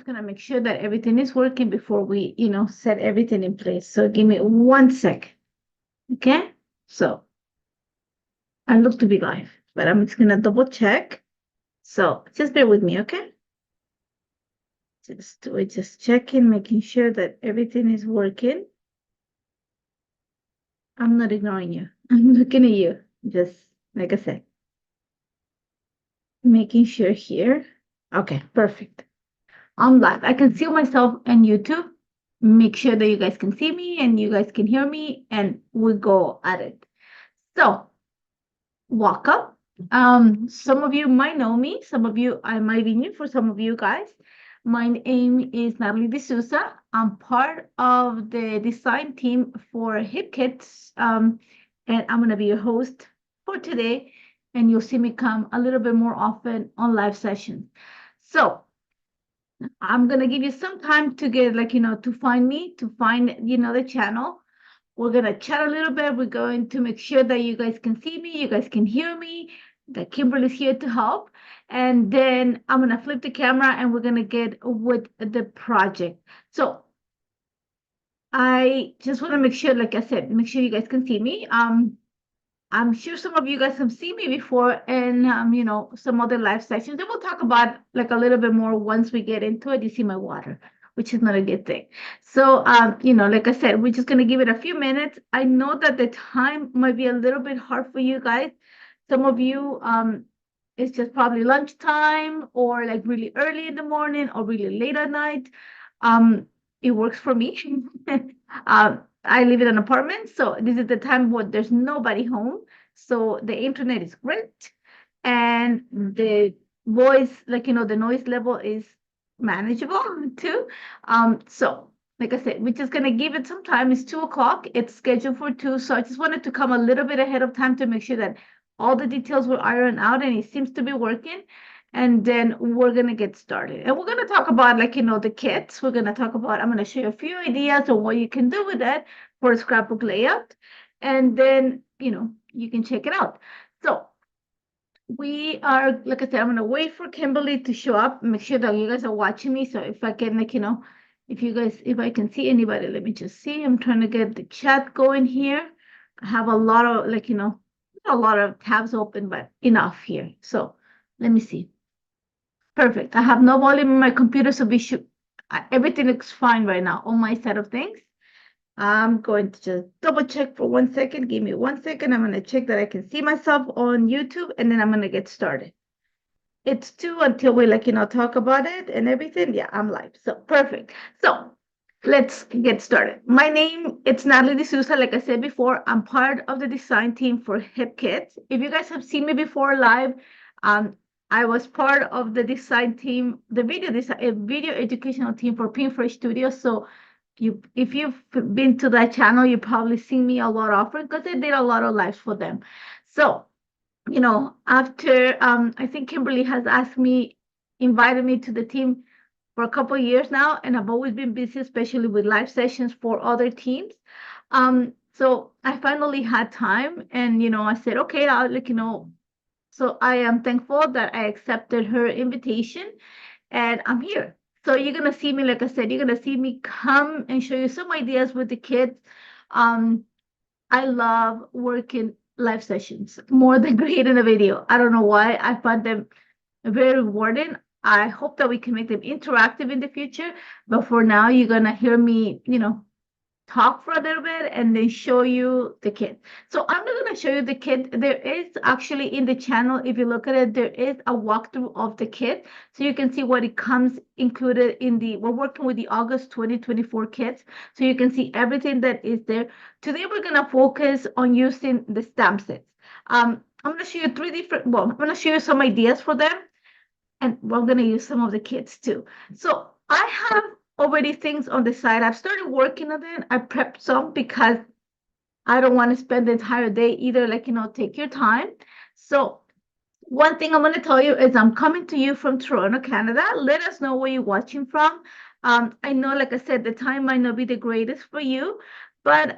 just gonna make sure that everything is working before we, set everything in place. So give me 1 sec. Okay? So I look to be live, but I'm just gonna double check. So just bear with me, okay? We're just checking, making sure that everything is working. I'm not ignoring you. I'm looking at you. Just like I said, making sure here. Okay, perfect. I'm live. I can see myself on YouTube. Make sure that you guys can see me and you guys can hear me, and we go at it. So, welcome. Some of you might know me. Some of you I might be new for some of you guys. My name is Nathalie D'Souza. I'm part of the design team for Hip Kits, and I'm gonna be your host for today. And you'll see me come a little bit more often on live sessions. So I'm gonna give you some time to get to find me, to find the channel. We're gonna chat a little bit. We're going to make sure that you guys can see me, you guys can hear me, that Kimberly's here to help. And then I'm gonna flip the camera and we're gonna get with the project. So I just want to make sure, like I said, make sure you guys can see me. I'm sure some of you guys have seen me before in some other live sessions. And we'll talk about like a little bit more once we get into it. You see my water, which is not a good thing. So like I said, we're just gonna give it a few minutes. I know that the time might be a little bit hard for you guys. Some of you it's just probably lunchtime or like really early in the morning or really late at night. It works for me. I live in an apartment, so this is the time when there's nobody home. So the internet is great, and the voice, the noise level is manageable too. So like I said, we're just gonna give it some time. It's 2 o'clock. It's scheduled for 2, so I just wanted to come a little bit ahead of time to make sure that all the details were ironed out, and it seems to be working. And then we're gonna get started. And we're gonna talk about the kits. We're gonna talk about, I'm gonna show you a few ideas on what you can do with that for a scrapbook layout. And then, you can check it out. So we are, like I said, I'm gonna wait for Kimberly to show up, make sure that you guys are watching me. So if I can, if I can see anybody, let me just see. I'm trying to get the chat going here. I have a lot of a lot of tabs open, but enough here. So let me see. Perfect. I have no volume in my computer, so everything looks fine right now on my side of things. I'm going to just double check for 1 second. Give me 1 second. I'm going to check that I can see myself on YouTube, and then I'm going to get started. It's 2 until we talk about it and everything. Yeah, I'm live. So perfect. So let's get started. My name, it's Nathalie D'Souza. Like I said before, I'm part of the design team for Hip Kits. If you guys have seen me before live, I was part of the design team, the video educational team for Pinfresh Studios. So if you've been to that channel, you probably seen me a lot often because I did a lot of lives for them. So, after I think Kimberly has invited me to the team for a couple of years now, and I've always been busy, especially with live sessions for other teams. So I finally had time, and I said, okay, I'll so I am thankful that I accepted her invitation, and I'm here. So you're gonna see me, like I said, you're gonna see me come and show you some ideas with the kids. I love working live sessions more than creating a video. I don't know why. I find them very rewarding. I hope that we can make them interactive in the future. But for now, you're gonna hear me, talk for a little bit and then show you the kit. So I'm not going to show you the kit. There is actually in the channel, if you look at it, there is a walkthrough of the kit. So you can see what it comes included we're working with the August 2024 kits. So you can see everything that is there. Today, we're going to focus on using the stamp sets. I'm going to show you I'm going to show you some ideas for them. And we're going to use some of the kits too. So I have already things on the side. I've started working on it. I prepped some because I don't want to spend the entire day either, take your time. So one thing I'm going to tell you is I'm coming to you from Toronto, Canada. Let us know where you're watching from. I know, like I said, the time might not be the greatest for you, but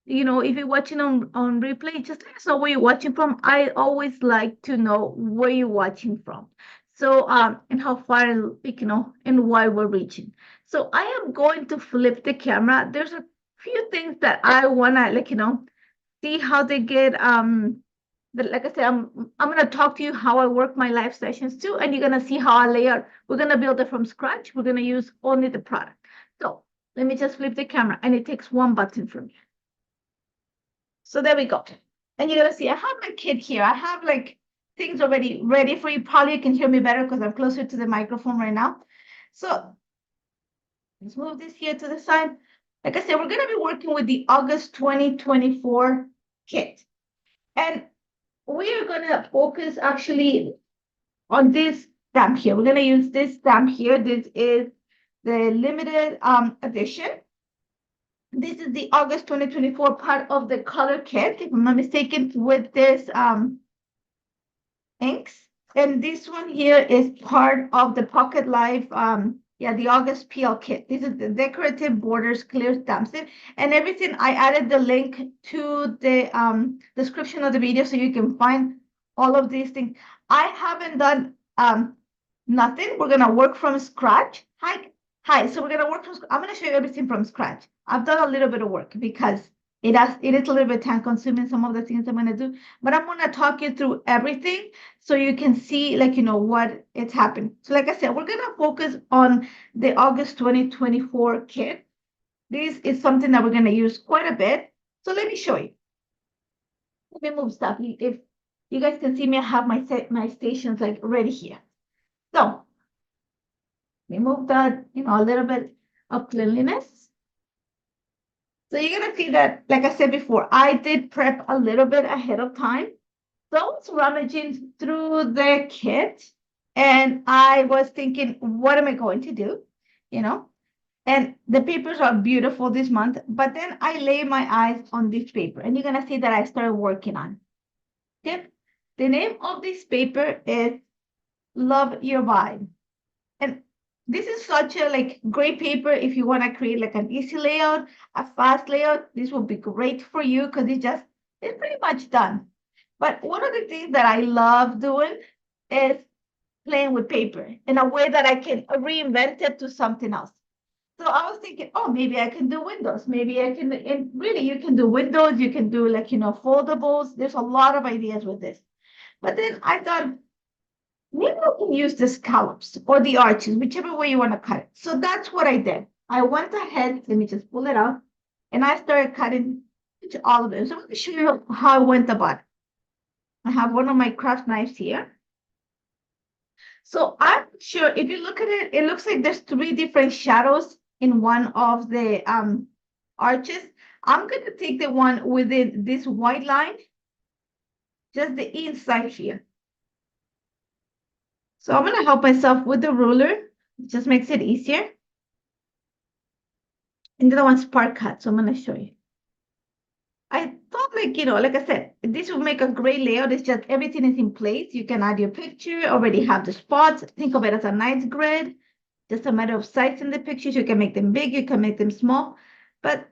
if you're watching on replay, just let us know where you're watching from. I always like to know where you're watching from. So, and how far, and why we're reaching. So I am going to flip the camera. There's a few things that I wanna see how they get but like I said, I'm gonna talk to you how I work my live sessions too, and you're gonna see how I lay out. We're gonna build it from scratch. We're gonna use only the product. So let me just flip the camera, and it takes one button from me. So there we go. And you're gonna see I have my kit here. I have like things already ready for you. Probably you can hear me better because I'm closer to the microphone right now. So let's move this here to the side. Like I said, we're gonna be working with the August 2024 kit. And we are gonna focus actually on this stamp here. We're gonna use this stamp here. This is the limited edition. This is the August 2024 part of the color kit, if I'm not mistaken, with this inks. And this one here is part of the Pocket Life, the August PL kit. This is the decorative borders clear stamp set. And everything, I added the link to the description of the video so you can find all of these things. I haven't done nothing. We're gonna work from scratch. Hi. So we're gonna work from. I'm gonna show you everything from scratch. I've done a little bit of work because it is a little bit time consuming, some of the things I'm gonna do, but I'm gonna talk you through everything so you can see what it's happened. So like I said, we're gonna focus on the August 2024 kit. This is something that we're gonna use quite a bit. So let me show you. Let me move stuff. If you guys can see me, I have my stations like ready here. So we move that, a little bit of cleanliness. So you're gonna see that, like I said before, I did prep a little bit ahead of time. So I was rummaging through the kit and I was thinking, what am I going to do? And the papers are beautiful this month, but then I lay my eyes on this paper and you're gonna see that I started working on it. The name of this paper is Love Your Vibe. And this is such a great paper if you want to create like an easy layout, a fast layout. This will be great for you because it's pretty much done. But one of the things that I love doing is playing with paper in a way that I can reinvent it to something else. So I was thinking, oh, maybe I can do windows. Maybe I can, and really you can do windows, you can do foldables. There's a lot of ideas with this. But then I thought, maybe I can use the scallops or the arches, whichever way you want to cut it. So that's what I did. I went ahead, let me just pull it out, and I started cutting all of it. So I'm going to show you how I went about it. I have one of my craft knives here. So I'm sure if you look at it, it looks like there's 3 different shadows in one of the arches. I'm going to take the one within this white line, just the inside here. So I'm going to help myself with the ruler. It just makes it easier. And the other one's part cut, so I'm going to show you. I thought like I said, this will make a great layout. It's just everything is in place. You can add your picture, already have the spots. Think of it as a nice grid. Just a matter of sizing the pictures. You can make them big, you can make them small. But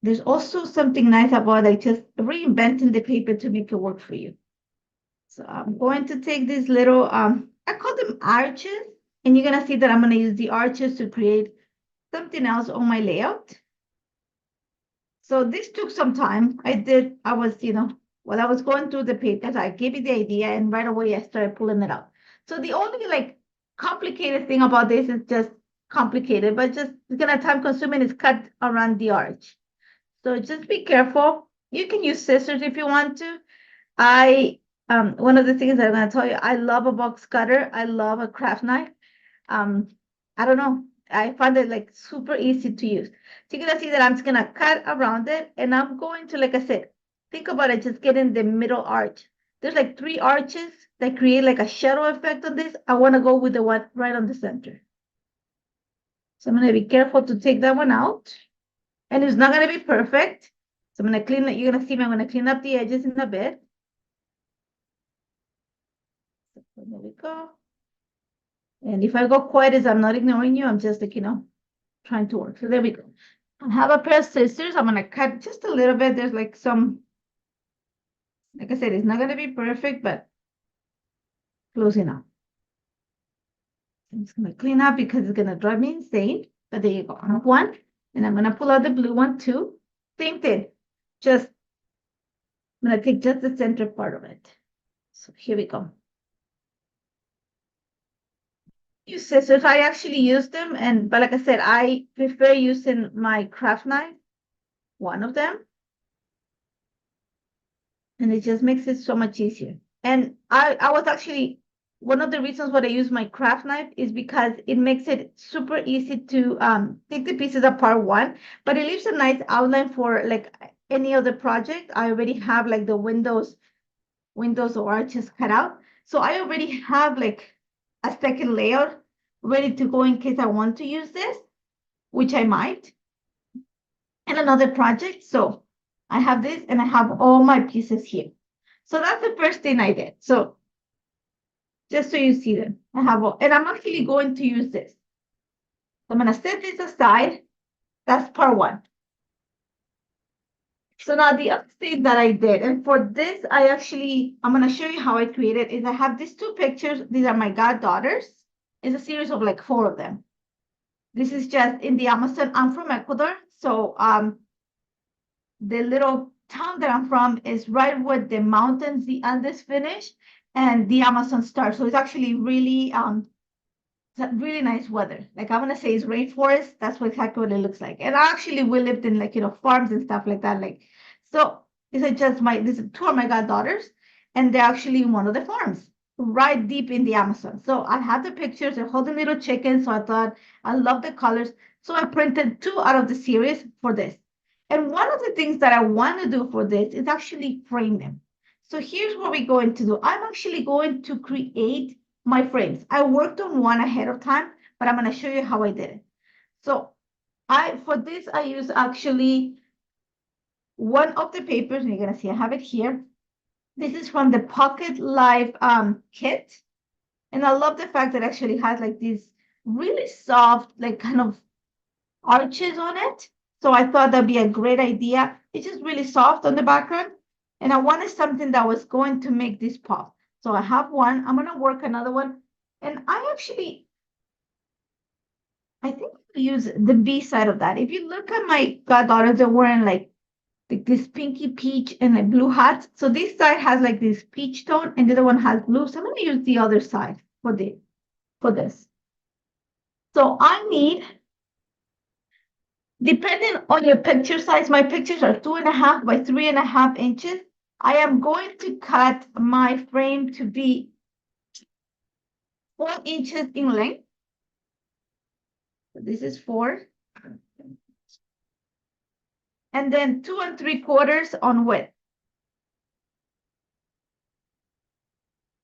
there's also something nice about just reinventing the paper to make it work for you. So I'm going to take these little, I call them arches. And you're going to see that I'm going to use the arches to create something else on my layout. So this took some time. I was, while I was going through the papers, I gave you the idea and right away I started pulling it out. So the only complicated thing about this is just complicated, but just it's gonna time consuming is cut around the arch. So just be careful. You can use scissors if you want to. One of the things that I'm gonna tell you, I love a box cutter. I love a craft knife. I don't know. I find it super easy to use. So you're gonna see that I'm just gonna cut around it and I'm going to, like I said, think about it, just getting the middle arch. There's 3 arches that create a shadow effect on this. I wanna go with the one right on the center. So I'm gonna be careful to take that one out. And it's not gonna be perfect. So I'm gonna clean it. You're gonna see me, I'm gonna clean up the edges in a bit. So there we go. And if I go quiet, as I'm not ignoring you, I'm just trying to work. So there we go. I have a pair of scissors. I'm gonna cut just a little bit. There's some, like I said, it's not gonna be perfect, but close enough. I'm just gonna clean up because it's gonna drive me insane. But there you go. I have one, and I'm gonna pull out the blue one too. Same thing. Just I'm gonna take just the center part of it. So here we go. Use scissors. I actually use them, but like I said, I prefer using my craft knife, one of them, and it just makes it so much easier. And I was actually one of the reasons why I use my craft knife is because it makes it super easy to take the pieces apart one, but it leaves a nice outline for like any other project. I already have like the windows or arches cut out. So I already have like a second layout ready to go in case I want to use this, which I might, in another project. So I have this and I have all my pieces here. So that's the first thing I did. So just so you see them, I have all, and I'm actually going to use this. I'm going to set this aside. That's part one. So now the other thing that I did, and for this, I'm going to show you how I created is I have these two pictures. These are my goddaughters. It's a series of like 4 of them. This is just in the Amazon. I'm from Ecuador. So the little town that I'm from is right where the mountains, the Andes finish, and the Amazon starts. So it's actually really nice weather. Like I'm gonna say it's rainforest. That's exactly what it looks like. And actually we lived in like farms and stuff like that. Like so these are just these are 2 of my goddaughters, and they're actually in one of the farms right deep in the Amazon. So I had the pictures, they're holding little chickens. So I thought I love the colors. So I printed 2 out of the series for this. And one of the things that I want to do for this is actually frame them. So here's what we're going to do. I'm actually going to create my frames. I worked on one ahead of time, but I'm going to show you how I did it. So for this, I use actually one of the papers, and you're going to see I have it here. This is from the Pocket Life kit. And I love the fact that it actually has like these really soft, like kind of arches on it. So I thought that'd be a great idea. It's just really soft on the background. And I wanted something that was going to make this pop. So I have one. I'm going to work another one. And I think I use the B side of that. If you look at my goddaughters, they're wearing like this pinky peach and like blue hats. So this side has like this peach tone and the other one has blue. So I'm going to use the other side for this. So I need, depending on your picture size, my pictures are 2.5 by 3.5 inches. I am going to cut my frame to be 4 inches in length. So this is 4. And then 2 3/4 on width.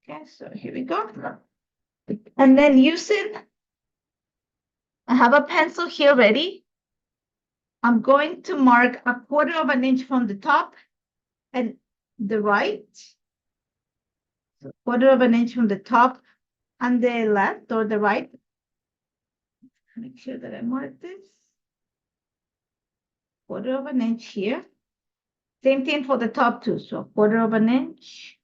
Okay, so here we go. And then I have a pencil here ready. I'm going to mark 1/4 inch from the top and the right. So 1/4 inch from the top and the left or the right. Make sure that I mark this. 1/4 inch here. Same thing for the top too. So 1/4 inch.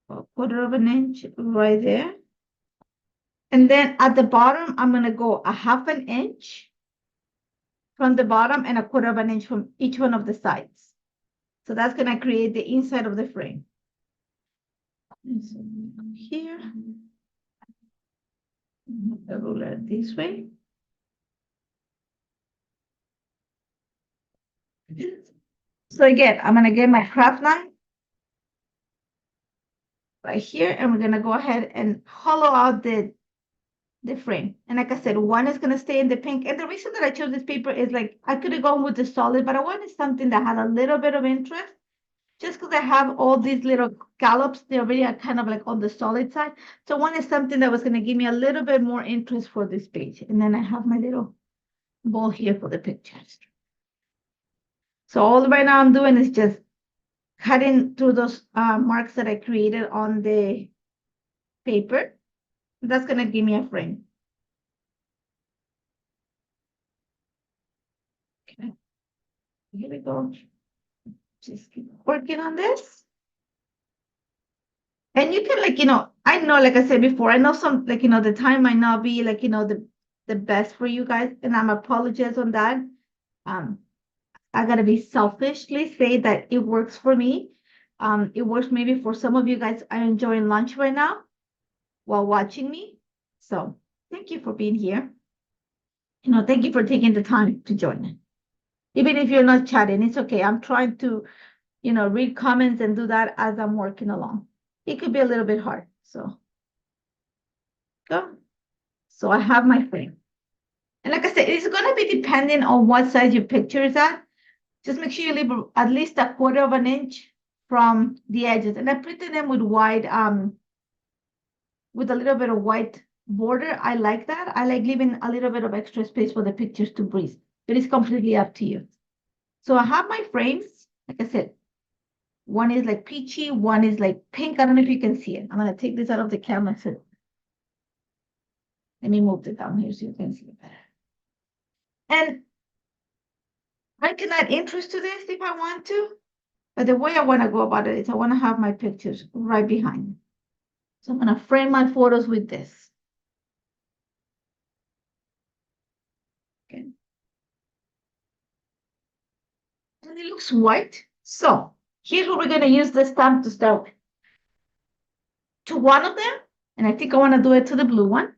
1/4 inch right there. And then at the bottom, I'm going to go 1/2 inch from the bottom and 1/4 inch from each one of the sides. So that's going to create the inside of the frame. So here, the ruler this way. So again, I'm going to get my craft knife right here, and we're going to go ahead and hollow out the frame. And like I said, one is going to stay in the pink. And the reason that I chose this paper is like I could have gone with the solid, but I wanted something that had a little bit of interest. Just because I have all these little scallops, they already are kind of like on the solid side. So I wanted something that was going to give me a little bit more interest for this page. And then I have my little ball here for the pictures. So all right now I'm doing is just cutting through those marks that I created on the paper. That's going to give me a frame. Okay, here we go. Just keep working on this. And you can like, I know, like I said before, I know some like, the time might not be like, the best for you guys, and I'm apologize on that. Um, I gotta be selfishly say that it works for me. It works maybe for some of you guys are enjoying lunch right now while watching me. So thank you for being here. Thank you for taking the time to join. Even if you're not chatting, it's okay. I'm trying to, read comments and do that as I'm working along. It could be a little bit hard. So go. So I have my frame. And like I said, it's gonna be depending on what size your picture is at. Just make sure you leave at least a quarter of an inch from the edges. And I printed them with white, with a little bit of white border. I like that. I like leaving a little bit of extra space for the pictures to breathe. But it's completely up to you. So I have my frames. Like I said, one is like peachy, one is like pink. I don't know if you can see it. I'm gonna take this out of the camera. So let me move it down here so you can see it better. And I can add interest to this if I want to, but the way I want to go about it is I want to have my pictures right behind. So I'm going to frame my photos with this. Okay. And it looks white. So here's what we're going to use this stamp to start with. To one of them, and I think I want to do it to the blue one.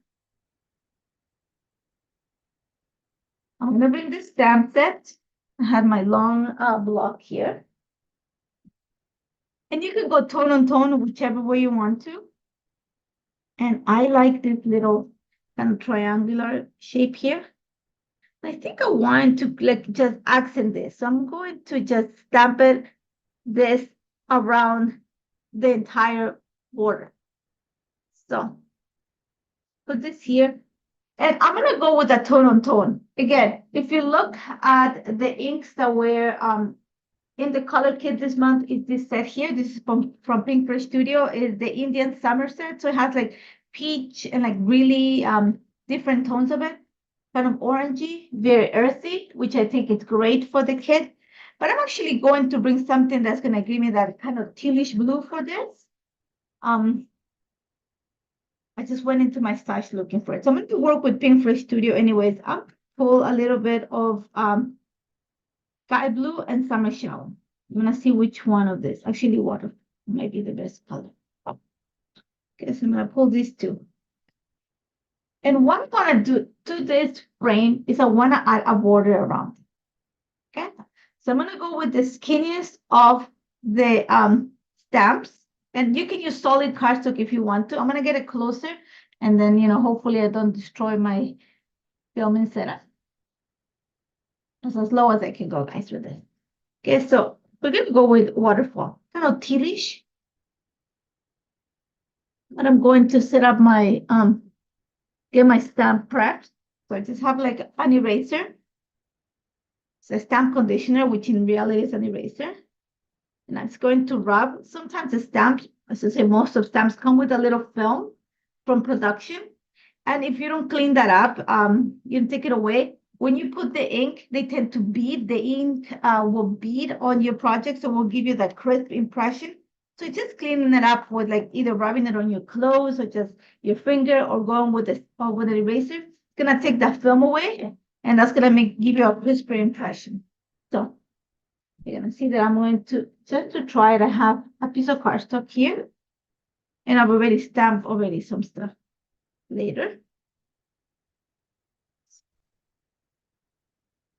I'm going to bring this stamp set. I have my long block here. And you can go tone on tone, whichever way you want to. And I like this little kind of triangular shape here. I think I want to like just accent this. So I'm going to just stamp it this around the entire border. So put this here. And I'm gonna go with a tone on tone. Again, if you look at the inks that were in the color kit this month, is this set here. This is from Pink Fresh Studio, is the Indian summer set. So it has like peach and like really different tones of it. Kind of orangey, very earthy, which I think is great for the kid. But I'm actually going to bring something that's going to give me that kind of tealish blue for this. I just went into my stash looking for it. So I'm going to work with Pink Fresh Studio anyways. I'll pull a little bit of sky blue and summer shower. I'm going to see which one of this. Actually, water might be the best color. Okay, so I'm going to pull these two. And what I'm gonna do to this frame is I wanna add a border around it. Okay, so I'm gonna go with the skinniest of the stamps, and you can use solid cardstock if you want to. I'm gonna get it closer, and then hopefully I don't destroy my filming setup. That's as low as I can go, guys, with this. Okay, so we're gonna go with waterfall, kind of tealish. But I'm going to set up my get my stamp prepped. So I just have like an eraser. It's a stamp conditioner, which in reality is an eraser. And I'm going to rub. Sometimes the stamps, as I say, most of stamps come with a little film from production. And if you don't clean that up, you can take it away. When you put the ink, they tend to bead. The ink will bead on your project, so will give you that crisp impression. So just cleaning it up with like either rubbing it on your clothes or just your finger or going with with an eraser. It's gonna take that film away, and that's gonna give you a crisper impression. So you're gonna see that I'm going to just to try it. I have a piece of cardstock here, and I've already stamped some stuff later.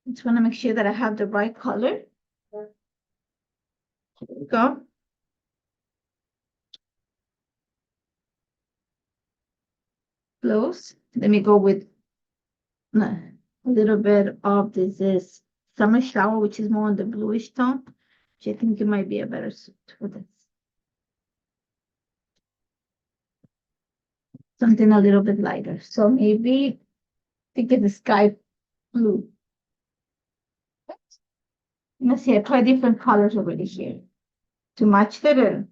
Just want to make sure that I have the right color. Here we go. Close. Let me go with a little bit of this is summer shower, which is more on the bluish tone, which I think it might be a better suit for this. Something a little bit lighter. So maybe think of the sky blue. Let's see, I tried different colors already here to match the.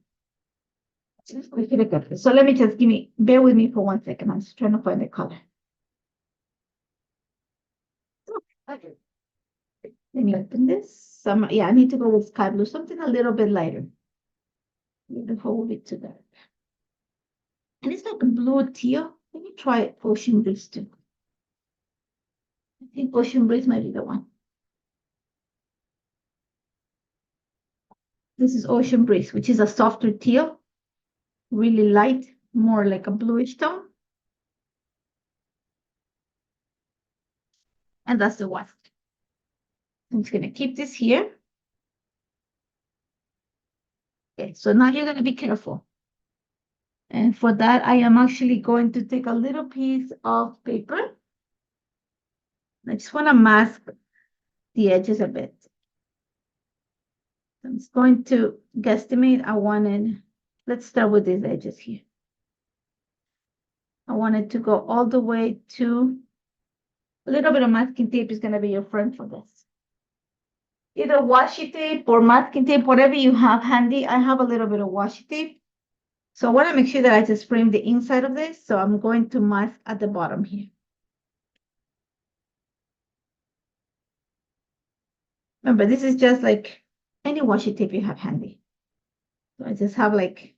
So let me just bear with me for 1 second. I'm just trying to find the color. Okay. Let me open this. Yeah, I need to go with sky blue, something a little bit lighter. The whole bit to that. And it's like a blue teal. Let me try Ocean Breeze too. I think Ocean Breeze might be the one. This is Ocean Breeze, which is a softer teal, really light, more like a bluish tone. And that's the one. I'm just gonna keep this here. Okay, so now you're gonna be careful. And for that, I am actually going to take a little piece of paper. I just want to mask the edges a bit. I'm just going to guesstimate. Let's start with these edges here. I want it to go all the way to a little bit of masking tape is going to be your friend for this. Either washi tape or masking tape, whatever you have handy. I have a little bit of washi tape. So I want to make sure that I just frame the inside of this. So I'm going to mask at the bottom here. Remember, this is just like any washi tape you have handy. So I just have like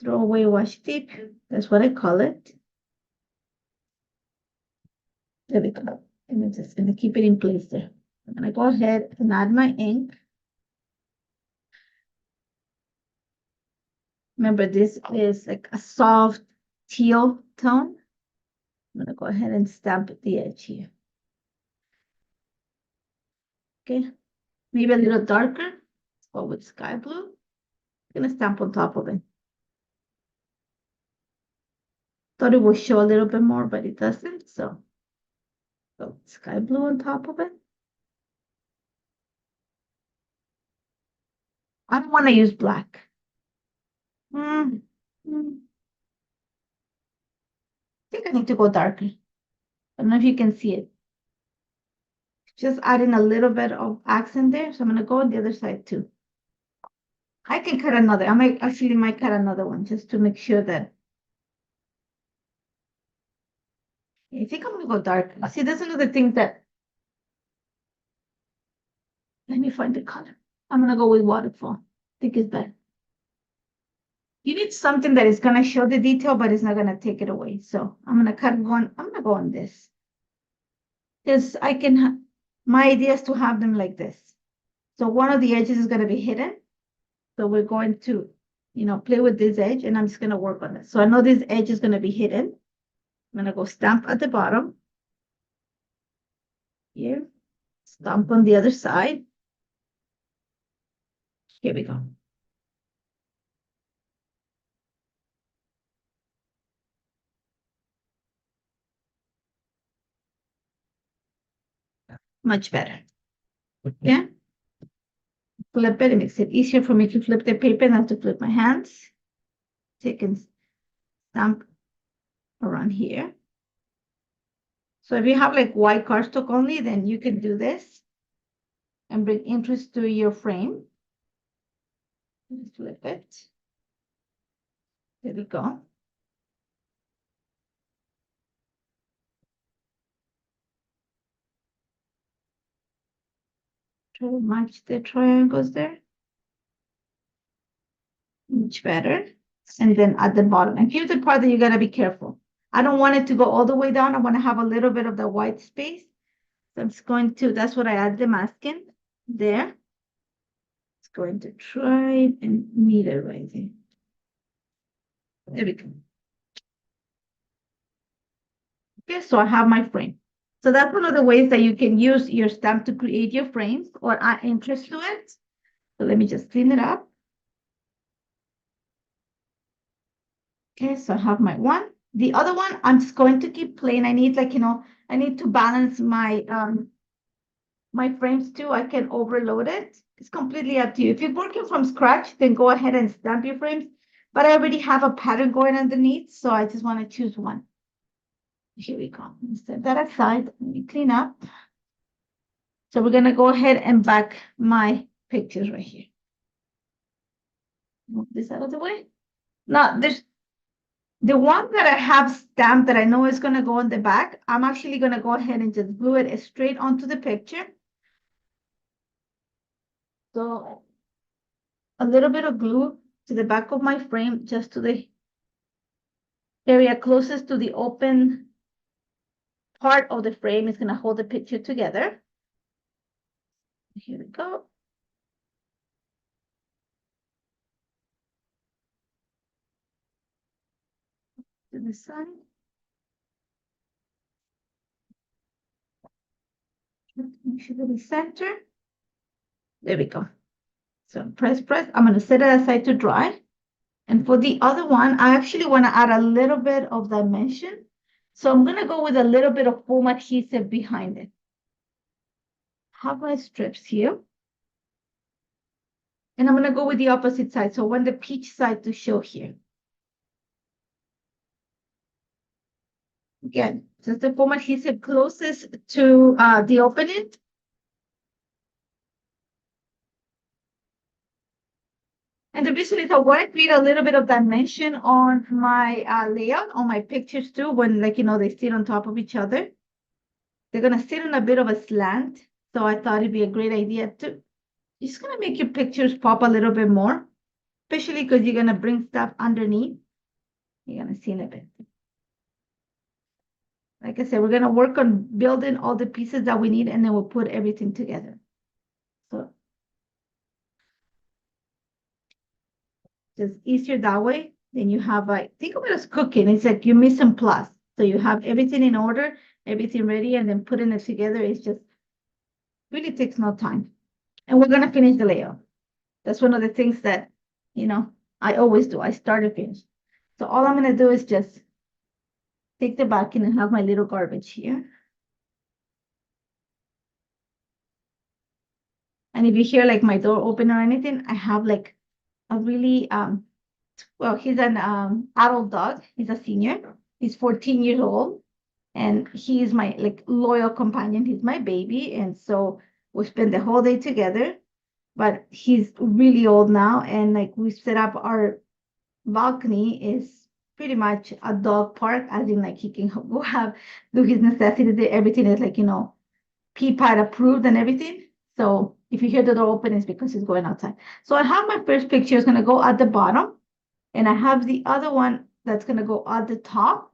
throwaway washi tape. That's what I call it. There we go. And I'm just gonna keep it in place there. I'm gonna go ahead and add my ink. Remember, this is like a soft teal tone. I'm gonna go ahead and stamp the edge here. Okay, maybe a little darker. Let's go with sky blue. I'm gonna stamp on top of it. Thought it would show a little bit more, but it doesn't. So sky blue on top of it. I don't want to use black. I think I need to go darker. I don't know if you can see it. Just adding a little bit of accent there. So I'm gonna go on the other side too. I can cut another. I might cut another one just to make sure that. I think I'm gonna go dark. See, that's another thing that. Let me find the color. I'm gonna go with waterfall. I think it's better. You need something that is gonna show the detail, but it's not gonna take it away. So I'm gonna go on this. Because my idea is to have them like this. So one of the edges is gonna be hidden. So we're going to, play with this edge, and I'm just gonna work on this. So I know this edge is gonna be hidden. I'm gonna go stamp at the bottom. Here. Stamp on the other side. Here we go. Much better. Yeah. Flip it. It makes it easier for me to flip the paper than to flip my hands. Take and stamp around here. So if you have like white cardstock only, then you can do this and bring interest to your frame. Flip it. There we go. Try to match the triangles there. Much better. And then at the bottom. And here's the part that you gotta be careful. I don't want it to go all the way down. I want to have a little bit of the white space. So I'm just going to, that's what I add the masking there. It's going to try and meet it right there. There we go. Okay, so I have my frame. So that's one of the ways that you can use your stamp to create your frames or add interest to it. So let me just clean it up. Okay, so I have my one. The other one, I'm just going to keep plain. I need I need to balance my my frames too. I can overload it. It's completely up to you. If you're working from scratch, then go ahead and stamp your frames. But I already have a pattern going underneath, so I just want to choose one. Here we go. Set that aside. Let me clean up. So we're gonna go ahead and back my pictures right here. Move this out of the way. Now there's the one that I have stamped that I know is gonna go on the back. I'm actually gonna go ahead and just glue it straight onto the picture. So a little bit of glue to the back of my frame, just to the area closest to the open part of the frame is going to hold the picture together. Here we go. To the side. Make sure that it's center. There we go. So press. I'm going to set it aside to dry. And for the other one, I actually want to add a little bit of dimension. So I'm going to go with a little bit of foam adhesive behind it. Have my strips here. And I'm going to go with the opposite side. So I want the peach side to show here. Again, just the foam adhesive closest to the opening. And the reason is I want to create a little bit of dimension on my layout, on my pictures too, when like, they sit on top of each other. They're going to sit on a bit of a slant. So I thought it'd be a great idea to just going to make your pictures pop a little bit more, especially because you're going to bring stuff underneath. You're going to see in a bit. Like I said, we're going to work on building all the pieces that we need, and then we'll put everything together. So just easier that way. Then you have like, think of it as cooking. It's like you mise en place. So you have everything in order, everything ready, and then putting it together is just really takes no time. And we're going to finish the layout. That's one of the things that, I always do. I start and finish. So all I'm going to do is just take the backing and have my little garbage here. And if you hear like my door open or anything, I have like a really, well, he's an adult dog. He's a senior. He's 14 years old. And he is my like loyal companion. He's my baby. And so we spend the whole day together. But he's really old now. And like we set up our balcony is pretty much a dog park, as in like he can go do his necessities. Everything is like, pee pad approved and everything. So if you hear the door open, it's because he's going outside. So I have my first picture is going to go at the bottom, and I have the other one that's going to go at the top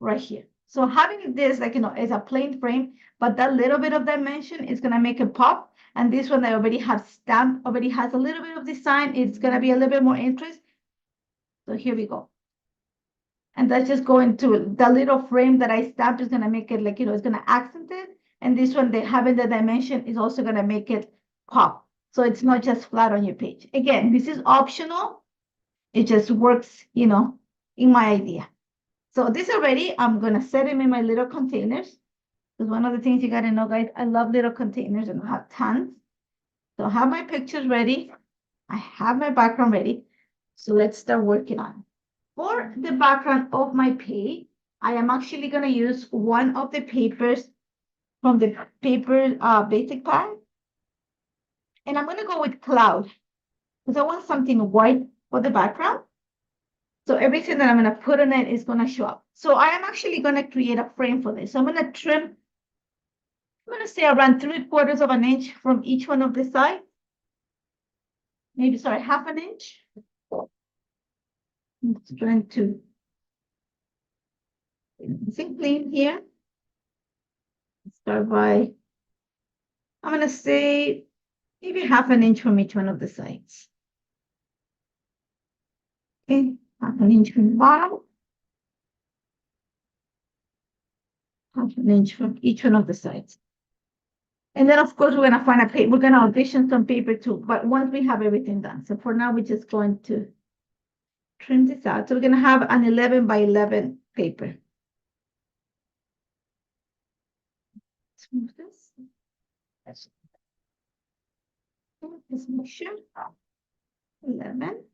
right here. So having this, like, is a plain frame, but that little bit of dimension is going to make it pop. And this one that I already have stamped already has a little bit of design. It's going to be a little bit more interest. So here we go. And that's just going to the little frame that I stamped is going to make it like, it's going to accent it. And this one, having the dimension is also going to make it pop. So it's not just flat on your page. Again, this is optional. It just works, in my idea. So this already, I'm going to set them in my little containers. Because one of the things you got to know, guys, I love little containers and I have tons. So I have my pictures ready. I have my background ready. So let's start working on it. For the background of my page, I am actually going to use one of the papers from the paper basic pack. And I'm going to go with cloud because I want something white for the background. So everything that I'm going to put on it is going to show up. So I am actually going to create a frame for this. So I'm going to trim, I'm going to say around 3/4 of an inch from each one of the sides. Maybe, sorry, 1/2 inch. I'm just trying to clean here. Start by, I'm going to say maybe 1/2 inch from each one of the sides. Okay, 1/2 inch from the bottom. 1/2 inch from each one of the sides. And then, of course, we're going to find a paper. We're going to audition some paper too. But once we have everything done. So for now, we're just going to trim this out. So we're going to have an 11 by 11 paper. Let's move this. Let's make sure. 11.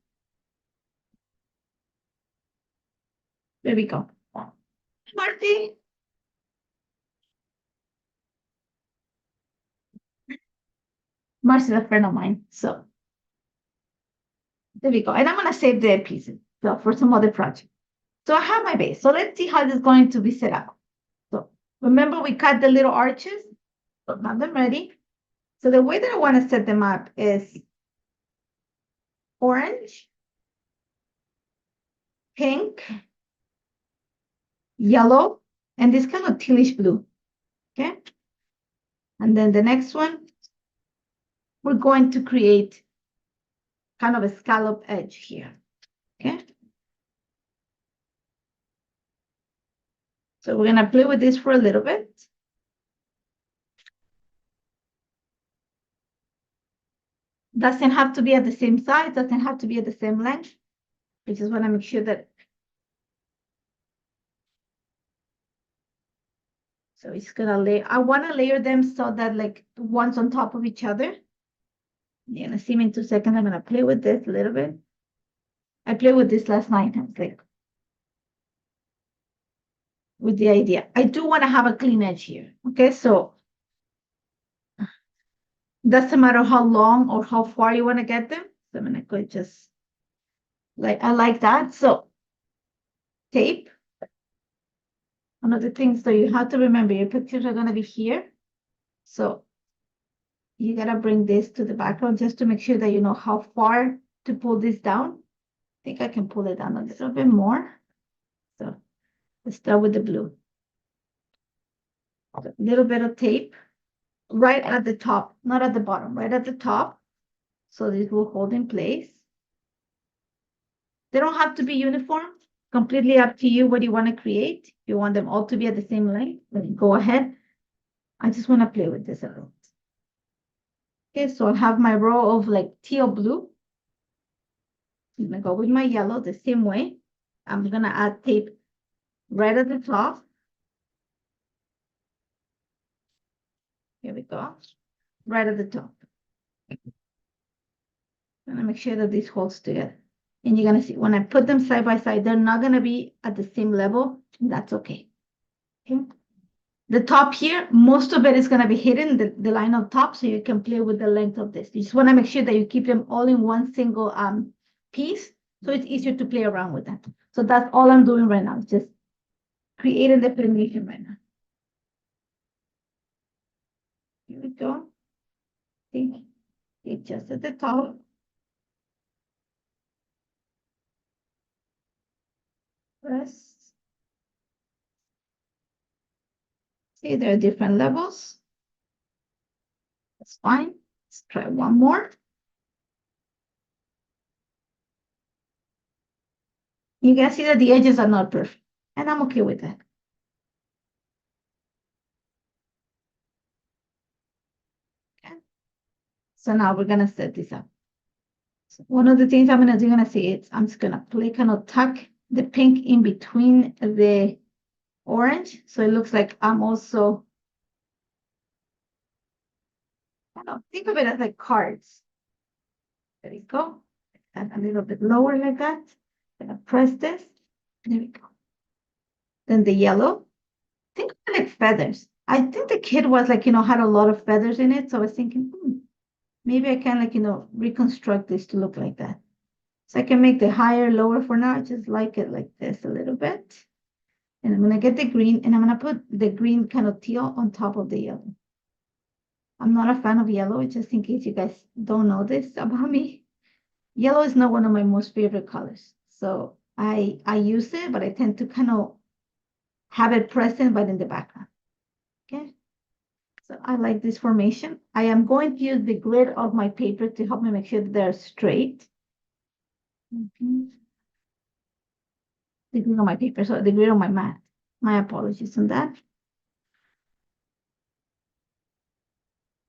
There we go. Marty. Marcy's a friend of mine. So there we go. And I'm going to save the pieces for some other project. So I have my base. So let's see how this is going to be set up. So remember we cut the little arches. So have them ready. So the way that I want to set them up is orange, pink, yellow, and this kind of tealish blue. Okay. And then the next one, we're going to create kind of a scallop edge here. Okay. So we're gonna play with this for a little bit. Doesn't have to be at the same size, doesn't have to be at the same length. We just want to make sure that. So it's gonna lay. I want to layer them so that like one's on top of each other. You're gonna see me in 2 seconds. I'm gonna play with this a little bit. I played with this last night. I was like, with the idea. I do want to have a clean edge here. Okay, so doesn't matter how long or how far you want to get them. So I'm gonna go just like I like that. So tape. One of the things that you have to remember, your pictures are gonna be here. So you gotta bring this to the background just to make sure that you know how far to pull this down. I think I can pull it down a little bit more. So let's start with the blue. A little bit of tape right at the top, not at the bottom, right at the top. So this will hold in place. They don't have to be uniform, completely up to you what you want to create. You want them all to be at the same length, then go ahead. I just want to play with this a little. Okay, so I have my row of like teal blue. I'm gonna go with my yellow the same way. I'm gonna add tape right at the top. Here we go. Right at the top. Gonna make sure that this holds together. And you're gonna see when I put them side by side, they're not gonna be at the same level. And that's okay. Okay. The top here, most of it is gonna be hidden, the line of top, so you can play with the length of this. You just wanna make sure that you keep them all in one single piece, so it's easier to play around with them. So that's all I'm doing right now, just creating the formation right now. Here we go. See, it's just at the top. Press. See, there are different levels. That's fine. Let's try one more. You can see that the edges are not perfect, and I'm okay with that. Okay. So now we're gonna set this up. So one of the things I'm gonna do, you're gonna see it. I'm just gonna play kind of tuck the pink in between the orange, so it looks like I'm also. I don't think of it as like cards. There we go. And a little bit lower like that. Gonna press this. There we go. Then the yellow. Think of it like feathers. I think the kid was like, had a lot of feathers in it. So I was thinking, maybe I can like, reconstruct this to look like that. So I can make the higher, lower for now. I just like it like this a little bit. And I'm gonna get the green and I'm gonna put the green kind of teal on top of the yellow. I'm not a fan of yellow, just in case you guys don't know this about me. Yellow is not one of my most favorite colors. So I use it, but I tend to kind of have it present, but in the background. Okay. So I like this formation. I am going to use the grid of my paper to help me make sure that they're straight. The grid on my paper, so the grid on my mat. My apologies on that.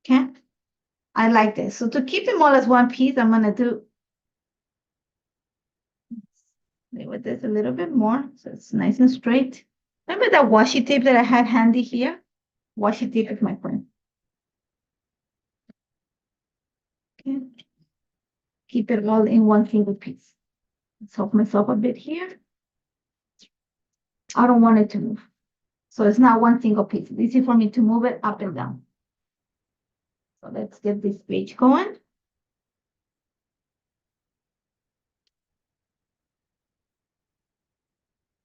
Okay. I like this. So to keep them all as one piece, I'm gonna do with this a little bit more, so it's nice and straight. Remember that washi tape that I had handy here? Washi tape is my friend. Okay. Keep it all in one single piece. Let's help myself a bit here. I don't want it to move. So it's not one single piece. It's easy for me to move it up and down. So let's get this page going.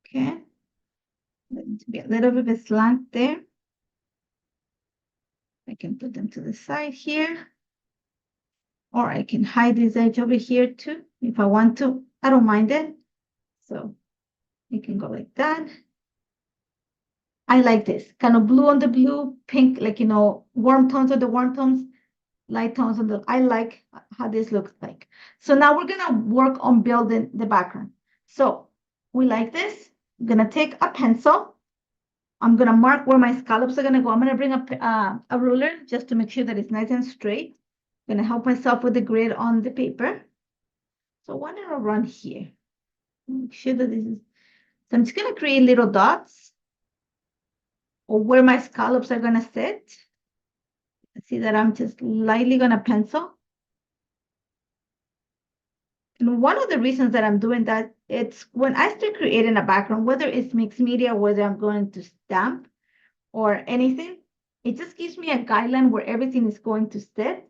Okay. Let's be a little bit of a slant there. I can put them to the side here. Or I can hide this edge over here too, if I want to. I don't mind it. So You can go like that. I like this kind of blue on the blue, pink, like, warm tones on the warm tones, light tones on the, I like how this looks like. So now we're going to work on building the background. So we like this. I'm going to take a pencil. I'm going to mark where my scallops are going to go. I'm going to bring a ruler just to make sure that it's nice and straight. I'm going to help myself with the grid on the paper. So why don't I run here? Make sure that this is, so I'm just going to create little dots or where my scallops are going to sit. See that I'm just lightly going to pencil. And one of the reasons that I'm doing that, it's when I start creating a background, whether it's mixed media, whether I'm going to stamp or anything, it just gives me a guideline where everything is going to sit.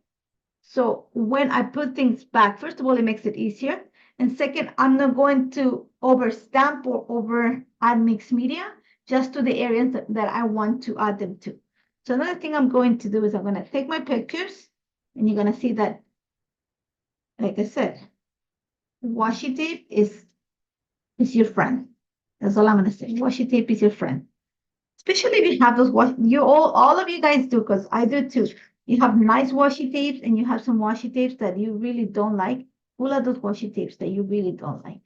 So when I put things back, first of all, it makes it easier. And second, I'm not going to over stamp or over add mixed media just to the areas that I want to add them to. So another thing I'm going to do is I'm going to take my pictures and you're going to see that, like I said, washi tape is your friend. That's all I'm going to say. Washi tape is your friend. Especially if you have those all of you guys do, because I do too. You have nice washi tapes and you have some washi tapes that you really don't like. Pull out those washi tapes that you really don't like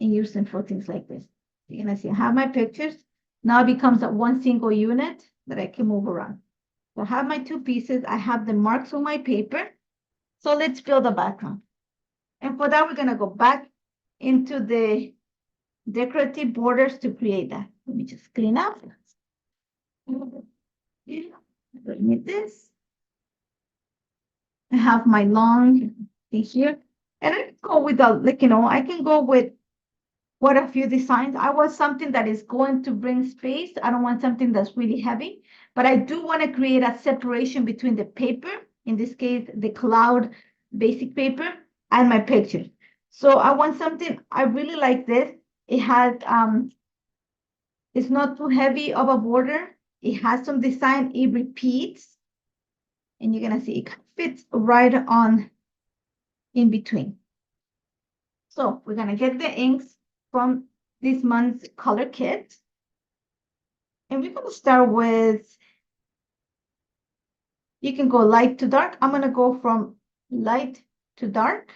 and use them for things like this. You're gonna see I have my pictures. Now it becomes that one single unit that I can move around. So I have my two pieces. I have the marks on my paper. So let's build a background. And for that, we're gonna go back into the decorative borders to create that. Let me just clean up. Bring it this. I have my long thing here. And I can go with I can go with quite a few designs. I want something that is going to bring space. I don't want something that's really heavy, but I do want to create a separation between the paper, in this case, the cloud basic paper, and my picture. So I want something, I really like this. It has, it's not too heavy of a border. It has some design, it repeats. And you're gonna see it fits right on in between. So we're gonna get the inks from this month's color kit. And we're gonna start with, you can go light to dark. I'm gonna go from light to dark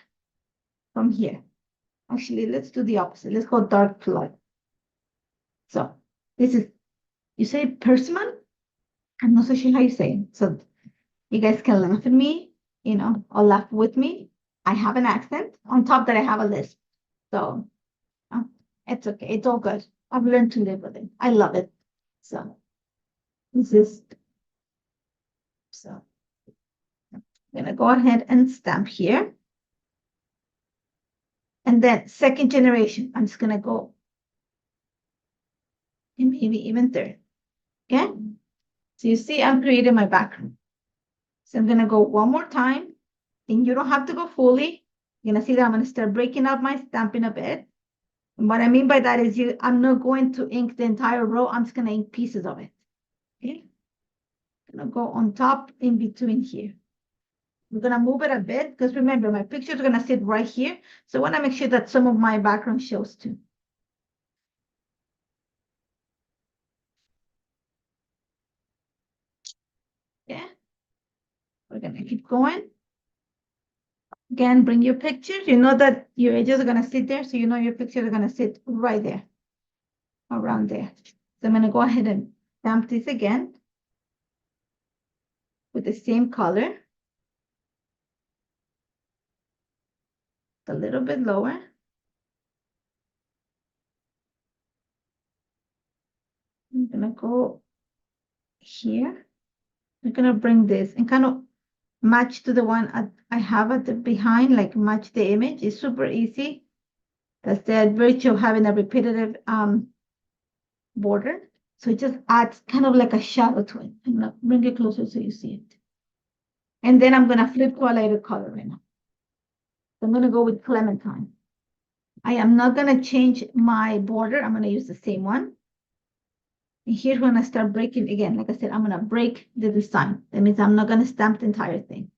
from here. Actually, let's do the opposite. Let's go dark to light. So this is, you say persimmon? I'm not so sure how you say it. So you guys can laugh at me, or laugh with me. I have an accent on top that I have a lisp. So it's okay. It's all good. I've learned to live with it. I love it. So this is, so I'm gonna go ahead and stamp here. And then second generation, I'm just gonna go and maybe even third. Okay. So you see, I'm creating my background. So I'm gonna go one more time, and you don't have to go fully. You're gonna see that I'm gonna start breaking up my stamping a bit. And what I mean by that is I'm not going to ink the entire row. I'm just gonna ink pieces of it. Okay. I'm gonna go on top in between here. We're gonna move it a bit because remember my picture is gonna sit right here. So I wanna make sure that some of my background shows too. Yeah. We're gonna keep going. Again, bring your pictures. You know that your edges are gonna sit there, so you know your pictures are gonna sit right there, around there. So I'm gonna go ahead and stamp this again with the same color. A little bit lower. I'm gonna go here. I'm gonna bring this and kind of match to the one I have at the behind, like match the image. It's super easy. That's the advantage of having a repetitive border. So it just adds kind of like a shadow to it. I'm gonna bring it closer so you see it. And then I'm gonna flip to a lighter color right now. So I'm gonna go with Clementine. I am not gonna change my border. I'm gonna use the same one. And here's when I start breaking again. Like I said, I'm gonna break the design. That means I'm not gonna stamp the entire thing.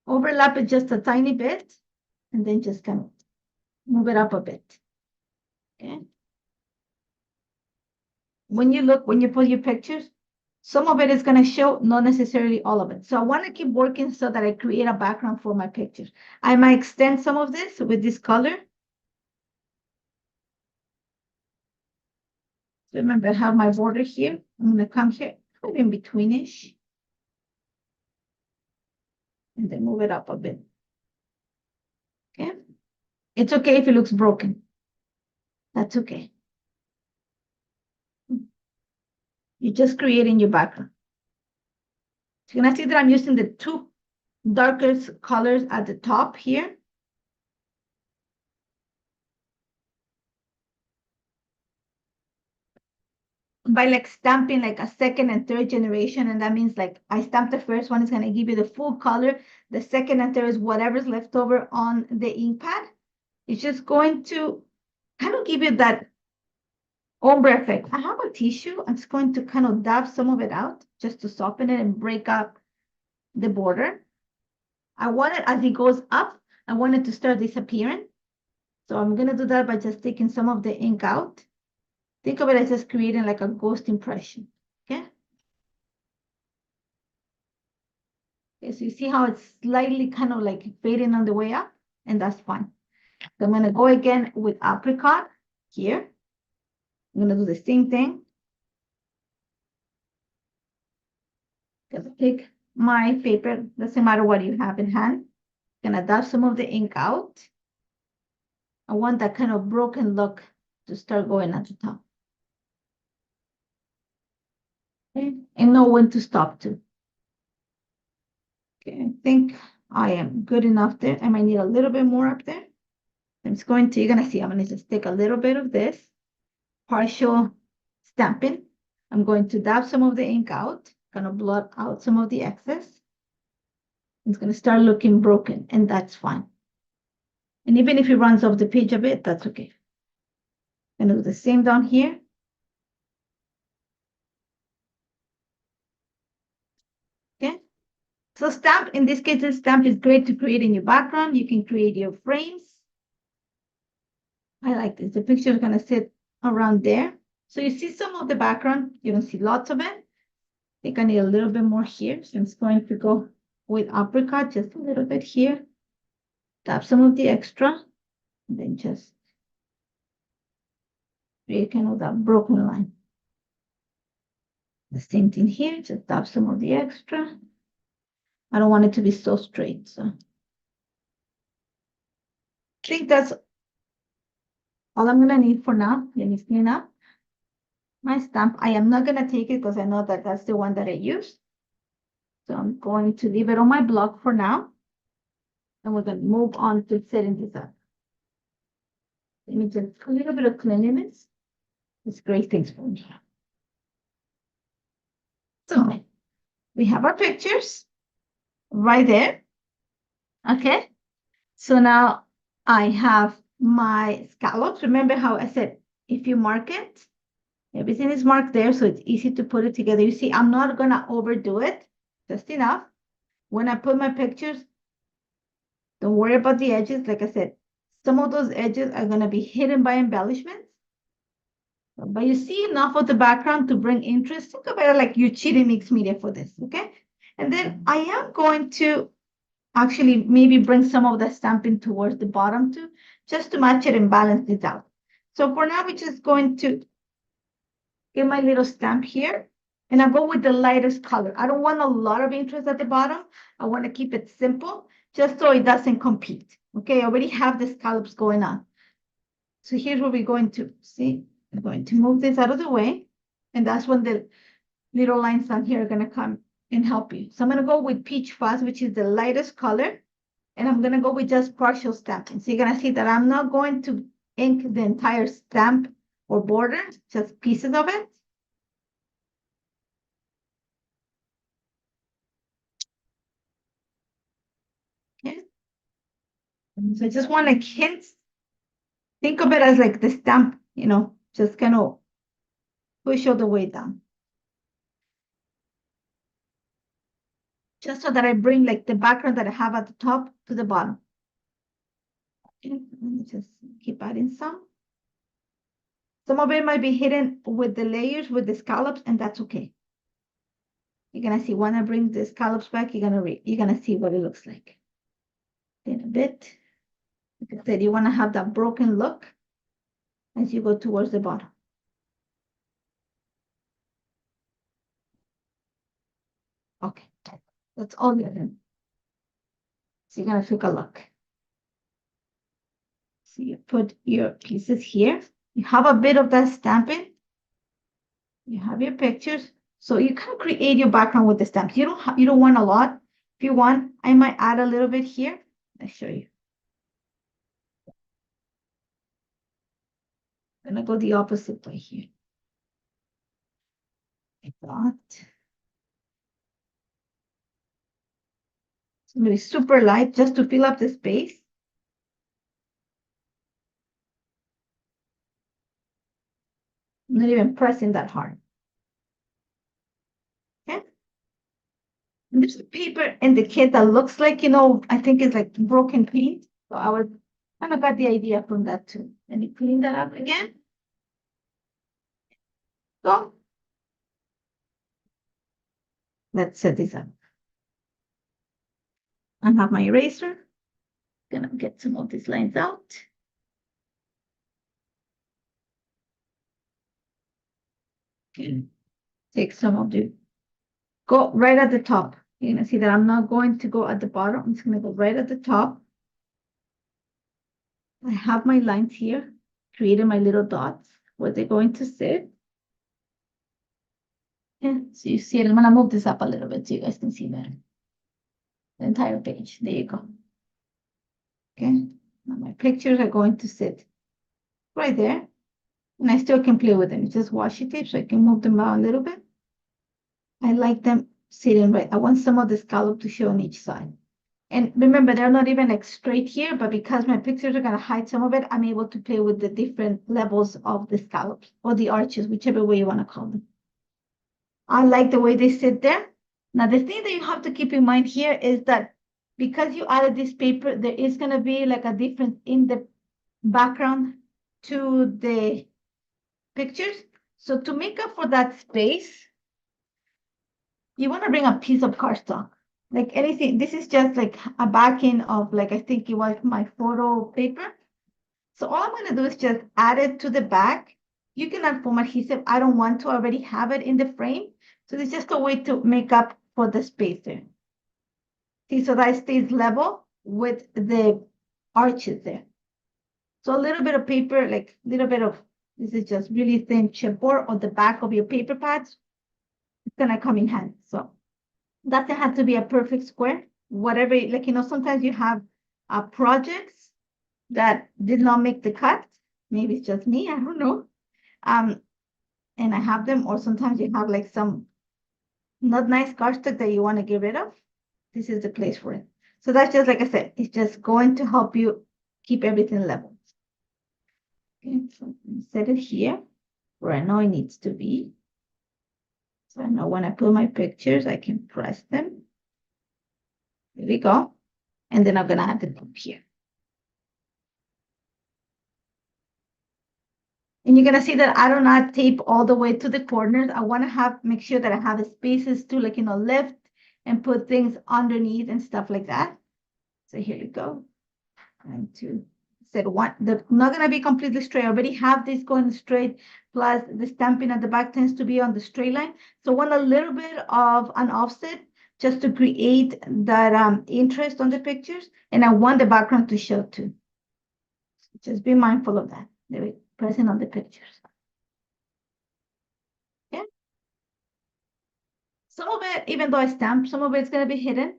Overlap it just a tiny bit, and then just kind of move it up a bit. Okay. when you put your pictures, some of it is going to show, not necessarily all of it. So I want to keep working so that I create a background for my pictures. I might extend some of this with this color. Remember, I have my border here. I'm going to come here, put in betweenish, and then move it up a bit. Okay. It's okay if it looks broken. That's okay. You're just creating your background. So you're gonna see that I'm using the two darkest colors at the top here. By like stamping like a second and third generation, and that means like I stamped the first one, is gonna give you the full color. The second and third is whatever's left over on the ink pad. It's just going to kind of give you that ombre effect. I have a tissue. I'm just going to kind of dab some of it out just to soften it and break up the border. I want it as it goes up, I want it to start disappearing. So I'm gonna do that by just taking some of the ink out. Think of it as just creating like a ghost impression, okay? Okay, so you see how it's slightly kind of like fading on the way up, and that's fine. So I'm gonna go again with apricot here. I'm gonna do the same thing. Just take my paper, doesn't matter what you have in hand. Gonna dab some of the ink out. I want that kind of broken look to start going at the top. Okay, and know when to stop too. Okay, I think I am good enough there. I might need a little bit more up there. I'm just going to, you're gonna see, I'm gonna just take a little bit of this partial stamping. I'm going to dab some of the ink out, gonna blot out some of the excess. It's gonna start looking broken, and that's fine. And even if it runs off the page a bit, that's okay. I'm gonna do the same down here. Okay. So stamp, in this case, this stamp is great to create in your background. You can create your frames. I like this. The picture is going to sit around there. So you see some of the background. You don't see lots of it. I think I need a little bit more here. So I'm just going to go with apricot just a little bit here. Tap some of the extra. And then just create kind of that broken line. The same thing here. Just tap some of the extra. I don't want it to be so straight. So I think that's all I'm going to need for now. Let me clean up my stamp. I am not going to take it because I know that that's the one that I used. So I'm going to leave it on my block for now. And we're going to move on to setting this up. Let me just a little bit of cleanliness. It's great things for me. So we have our pictures right there. Okay. So now I have my scallops. Remember how I said, if you mark it, everything is marked there, so it's easy to put it together. You see, I'm not gonna overdo it, just enough. When I put my pictures, don't worry about the edges. Like I said, some of those edges are gonna be hidden by embellishments. But you see enough of the background to bring interest. Think about it like you're cheating mixed media for this, okay? And then I am going to actually maybe bring some of the stamping towards the bottom too, just to match it and balance it out. So for now, we're just going to get my little stamp here, and I'll go with the lightest color. I don't want a lot of interest at the bottom. I want to keep it simple, just so it doesn't compete. Okay, I already have the scallops going on. So here's what we're going to see. I'm going to move this out of the way, and that's when the little lines down here are going to come and help you. So I'm going to go with Peach Fuzz, which is the lightest color, and I'm going to go with just partial stamping. So you're going to see that I'm not going to ink the entire stamp or border, just pieces of it. Okay. So I just want like hints. Think of it as like the stamp, you know, just kind of push all the way down. Just so that I bring like the background that I have at the top to the bottom. Okay, let me just keep adding some. Some of it might be hidden with the layers, with the scallops, and that's okay. You're gonna see when I bring the scallops back, you're gonna see what it looks like in a bit. Like I said, you want to have that broken look as you go towards the bottom. Okay, that's all you're doing. So you're gonna take a look. So you put your pieces here. You have a bit of that stamping. You have your pictures. So you can create your background with the stamps. You don't want a lot. If you want, I might add a little bit here. I'll show you. I'm gonna go the opposite way here. Like that. It's gonna be super light just to fill up the space. I'm not even pressing that hard. Okay. And there's a paper in the kit that looks like, I think it's like broken paint. So I would kind of got the idea from that too. Let me clean that up again. So let's set this up. I have my eraser. Gonna get some of these lines out. Okay. Take some of the, go right at the top. You're gonna see that I'm not going to go at the bottom. I'm just gonna go right at the top. I have my lines here, created my little dots where they're going to sit. Yeah, so you see it. I'm gonna move this up a little bit so you guys can see better. The entire page. There you go. Okay. Now my pictures are going to sit right there. And I still can play with them. It's just washi tape, so I can move them out a little bit. I like them sitting right. I want some of the scallop to show on each side. And remember, they're not even like straight here, but because my pictures are gonna hide some of it, I'm able to play with the different levels of the scallops or the arches, whichever way you want to call them. I like the way they sit there. Now, the thing that you have to keep in mind here is that because you added this paper, there is gonna be like a difference in the background to the pictures. So to make up for that space, you want to bring a piece of cardstock, like anything. This is just like a backing of like, I think it was my photo paper. So all I'm going to do is just add it to the back. You can add foam adhesive. I don't want to already have it in the frame. So it's just a way to make up for the space there. See, so that stays level with the arches there. So a little bit of paper, like a little bit of, this is just really thin chipboard on the back of your paper pads. It's gonna come in handy. So doesn't have to be a perfect square. Whatever, like, sometimes you have projects that did not make the cut. Maybe it's just me, I don't know. And I have them, or sometimes you have like some not nice cardstock that you want to get rid of. This is the place for it. So that's just, like I said, it's just going to help you keep everything level. Okay, so set it here where I know it needs to be. So I know when I put my pictures, I can press them. There we go. And then I'm gonna have them up here. And you're gonna see that I do not tape all the way to the corners. I want to make sure that I have the spaces to, like, lift and put things underneath and stuff like that. So here you go. And two, said one, they're not gonna be completely straight. I already have this going straight, plus the stamping at the back tends to be on the straight line. So I want a little bit of an offset just to create that interest on the pictures. And I want the background to show too. Just be mindful of that. There we present on the pictures. Yeah. Some of it, even though I stamp, some of it's gonna be hidden,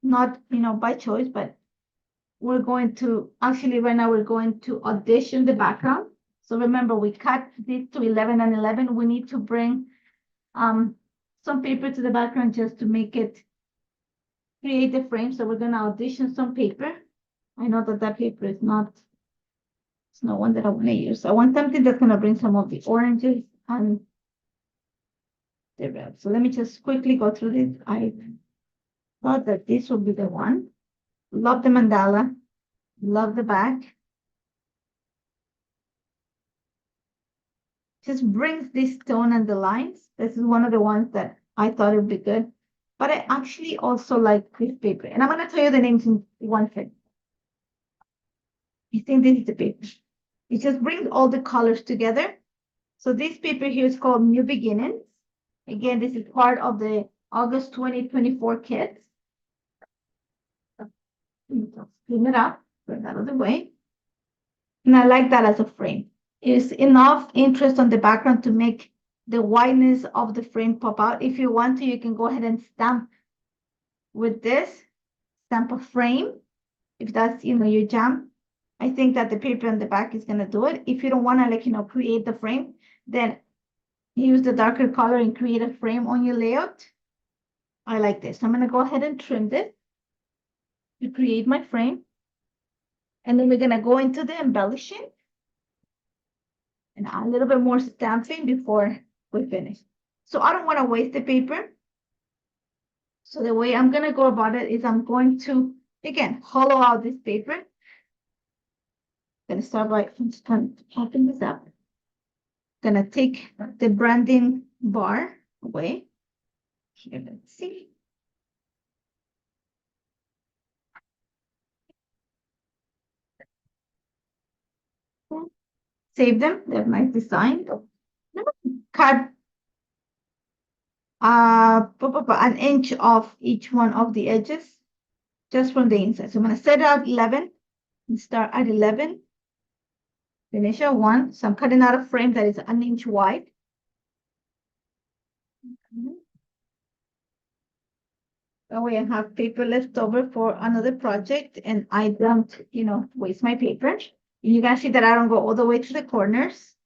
not by choice, but we're going to actually right now we're going to audition the background. So remember, we cut this to 11 and 11. We need to bring some paper to the background just to make it create the frame. So we're gonna audition some paper. I know that paper is not, it's not one that I want to use. I want something that's gonna bring some of the oranges and the red. So let me just quickly go through this. I thought that this would be the one. Love the mandala. Love the back. just brings this tone and the lines. This is one of the ones that I thought would be good. But I actually also like this paper. And I'm going to tell you the names in one second. I think this is the paper. It just brings all the colors together. So this paper here is called New Beginnings. Again, this is part of the August 2024 kit. Clean it up, put it out of the way. And I like that as a frame. It's enough interest on the background to make the whiteness of the frame pop out. If you want to, you can go ahead and stamp with this, stamp a frame, if that's, your jam. I think that the paper on the back is gonna do it. If you don't wanna create the frame, then use the darker color and create a frame on your layout. I like this. I'm gonna go ahead and trim this to create my frame. And then we're gonna go into the embellishing and add a little bit more stamping before we finish. So I don't wanna waste the paper. So the way I'm gonna go about it is I'm going to, again, hollow out this paper. Gonna start by open this up. Gonna take the branding bar away. Here, let's see. Save them. They have nice design. Cut an inch off each one of the edges, just from the inside. So I'm gonna set it out 11 and start at 11. Finish at 1. So I'm cutting out a frame that is an inch wide. That way I have paper left over for another project and I don't, waste my paper. You can see that I don't go all the way to the corners.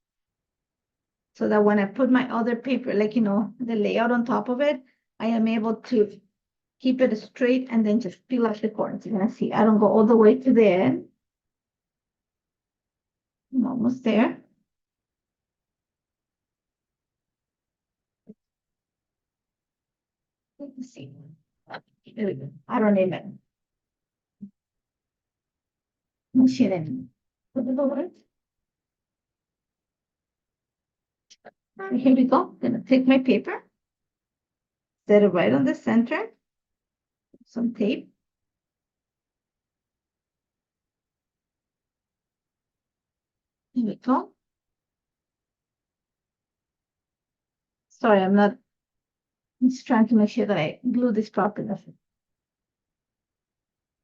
So that when I put my other paper, the layout on top of it, I am able to keep it straight and then just peel off the corners. You're gonna see I don't go all the way to the end. I'm almost there. Let's see. There we go. I don't need it. Machine it. Put it over it. Here we go. Gonna take my paper, set it right on the center. Some tape. Here we go. Sorry, I'm just trying to make sure that I glue this properly.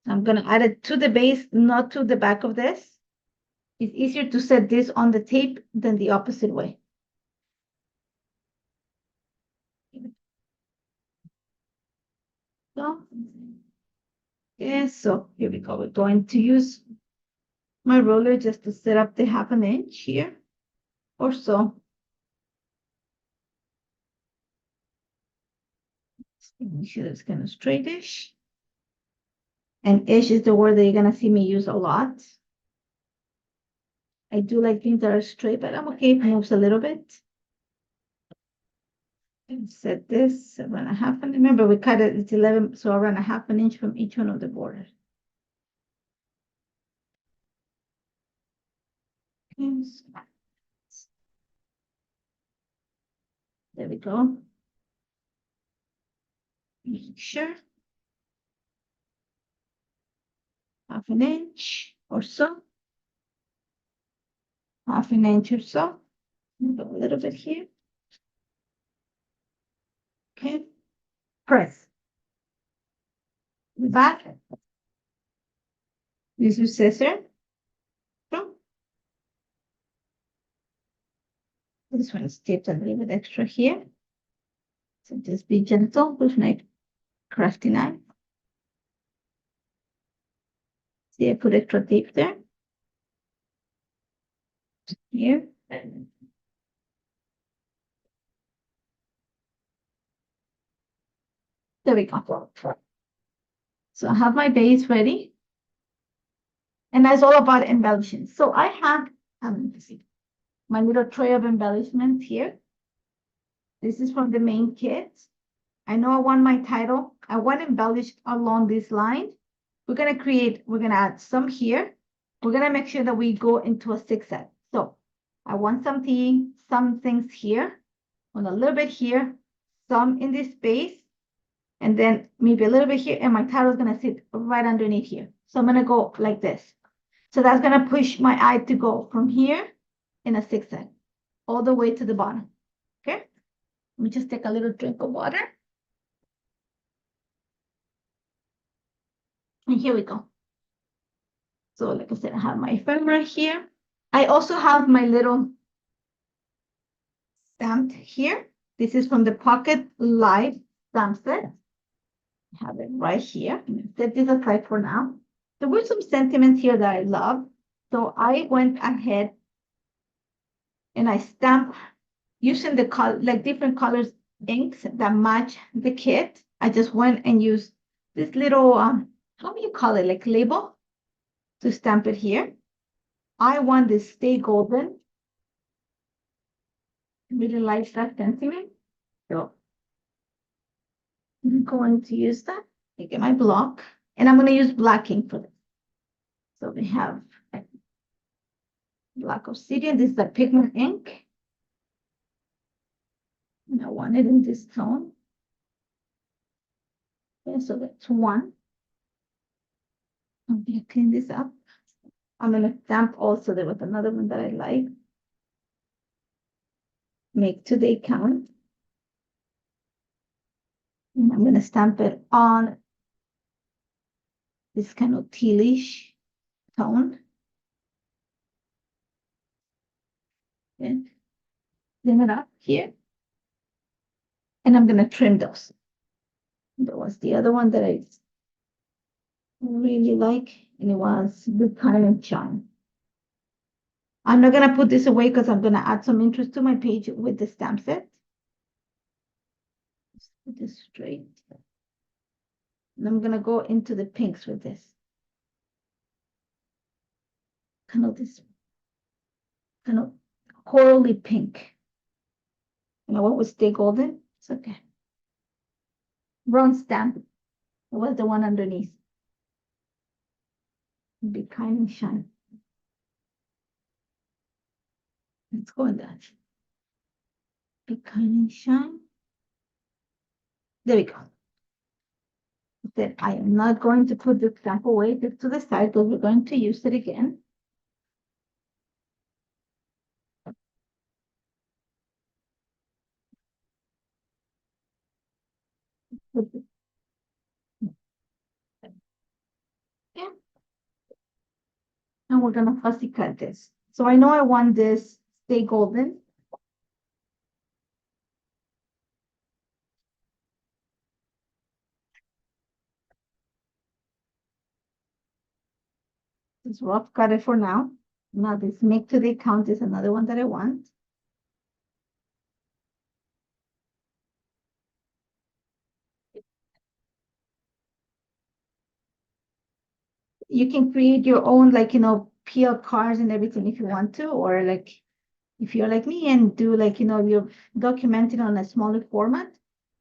I'm gonna add it to the base, not to the back of this. It's easier to set this on the tape than the opposite way. So, yeah, so here we go. We're going to use my roller just to set up the 1/2 inch here or so. Make sure it's kind of straightish. And ish is the word that you're gonna see me use a lot. I do like things that are straight, but I'm okay if it moves a little bit. And set this around 1/2 inch. Remember, we cut it, it's 11, so around 1/2 inch from each one of the borders. Okay. There we go. Make sure. 1/2 inch or so. 1/2 inch or so. Move a little bit here. Okay. Press. Back. Use your scissor. This one is taped a little bit extra here. So just be gentle with my crafty knife. See, I put extra tape there. Here. There we go. So I have my base ready. And that's all about embellishing. So I have, my little tray of embellishments here. This is from the main kit. I know I want my title. I want embellished along this line. We're gonna add some here. We're gonna make sure that we go into a 6 set. So I want some things here, and a little bit here, some in this space, and then maybe a little bit here, and my title is gonna sit right underneath here. So I'm gonna go like this. So that's gonna push my eye to go from here in a zigzag all the way to the bottom. Okay, let me just take a little drink of water. And here we go. So like I said, I have my ephemera here. I also have my little stamp here. This is from the Pocket Live stamp set. I have it right here. Set this aside for now. There were some sentiments here that I love. So I went ahead and I stamped using the color, like different colors inks that match the kit. I just went and used this little, how do you call it, like label to stamp it here. I want this Stay Golden. I really like that sentiment. So I'm going to use that. I get my block, and I'm going to use black ink for this. So we have black obsidian. This is the pigment ink. And I want it in this tone. Okay, so that's one. I'm going to clean this up. I'm going to stamp also. There was another one that I like. Make today count. And I'm going to stamp it on this kind of tealish tone. Okay. Clean it up here. And I'm going to trim those. There was the other one that I really like, and it was the Kind and Shine. I'm not going to put this away because I'm going to add some interest to my page with the stamp set. Let's put this straight. And I'm going to go into the pinks with this. Kind of corally pink. You know what would Stay Golden? It's okay. Brown stamp. It was the one underneath. Be Kind and Shine. Let's go in that. Be Kind and Shine. There we go. That I am not going to put the stamp away just to the side because we're going to use it again. Yeah. And we're gonna fussy cut this. So I know I want this Stay Golden. Just rough cut it for now. Now this Make Today Count is another one that I want. You can create your own, like, PL cards and everything if you want to, or like if you're like me and do like, you're documenting on a smaller format,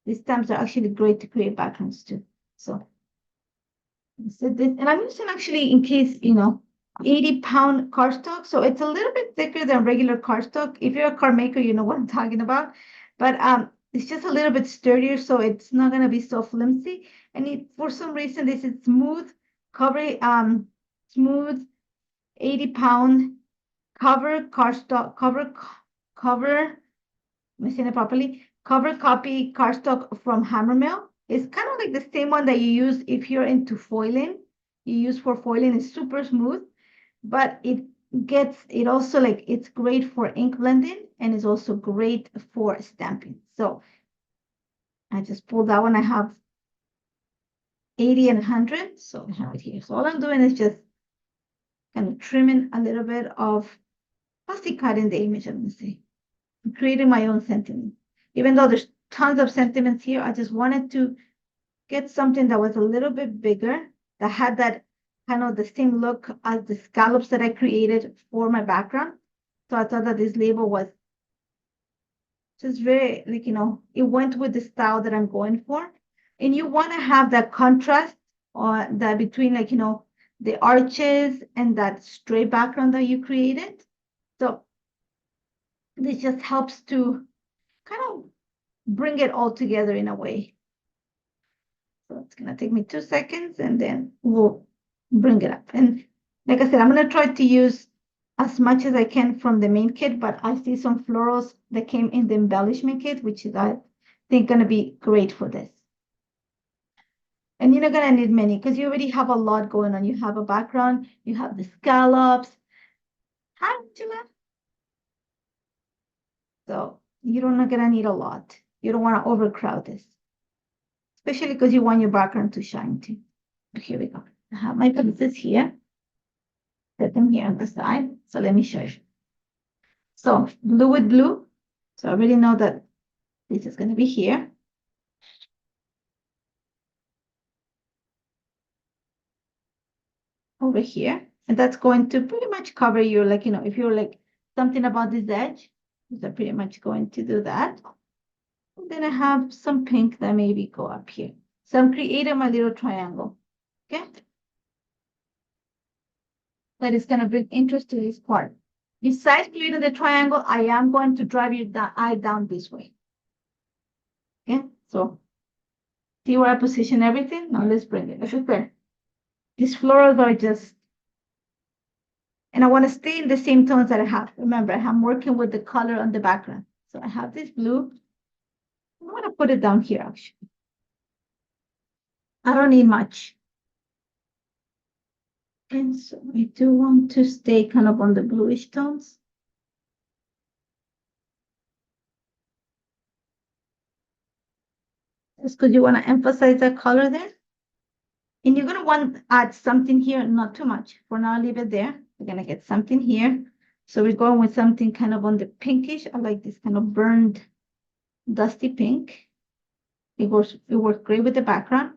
these stamps are actually great to create backgrounds too. So this, and I'm using actually in case, 80-pound cardstock. So it's a little bit thicker than regular cardstock. If you're a card maker, you know what I'm talking about. But it's just a little bit sturdier, so it's not gonna be so flimsy. And for some reason, this is smooth, smooth 80-pound cover cardstock, am I saying it properly? Cover copy cardstock from Hammermill. It's kind of like the same one that you use if you're into foiling. You use for foiling. It's super smooth, but it also, like, it's great for ink blending and it's also great for stamping. So I just pulled that one. I have 80 and 100, so I have it here. So all I'm doing is just kind of trimming a little bit of fussy cutting the image, I'm gonna say. I'm creating my own sentiment. Even though there's tons of sentiments here, I just wanted to get something that was a little bit bigger, that had that kind of the same look as the scallops that I created for my background. So I thought that this label was just very, like, it went with the style that I'm going for. And you want to have that contrast or that between, like, the arches and that straight background that you created. So This just helps to kind of bring it all together in a way. So it's gonna take me 2 seconds and then we'll bring it up. And like I said, I'm gonna try to use as much as I can from the main kit, but I see some florals that came in the embellishment kit, which is I think gonna be great for this. And you're not gonna need many because you already have a lot going on. You have a background, you have the scallops. Hi, Angela. So you're not gonna need a lot. You don't want to overcrowd this, especially because you want your background to shine too. Here we go. I have my pieces here. Set them here on the side. So let me show you. So blue with blue. So I already know that this is gonna be here. Over here. And that's going to pretty much cover your, like, if you're like something about this edge, they're pretty much going to do that. And then I have some pink that maybe go up here. So I'm creating my little triangle. Okay. That is going to bring interest to this part. Besides creating the triangle, I am going to drive your eye down this way. Okay. So see where I position everything? Now let's bring it. Okay. These florals are just, and I want to stay in the same tones that I have. Remember, I'm working with the color on the background. So I have this blue. I'm going to put it down here, actually. I don't need much. And so I do want to stay kind of on the bluish tones. Just because you want to emphasize that color there. And you're going to want to add something here, not too much. For now, leave it there. We're going to get something here. So we're going with something kind of on the pinkish. I like this kind of burned, dusty pink. It works great with the background.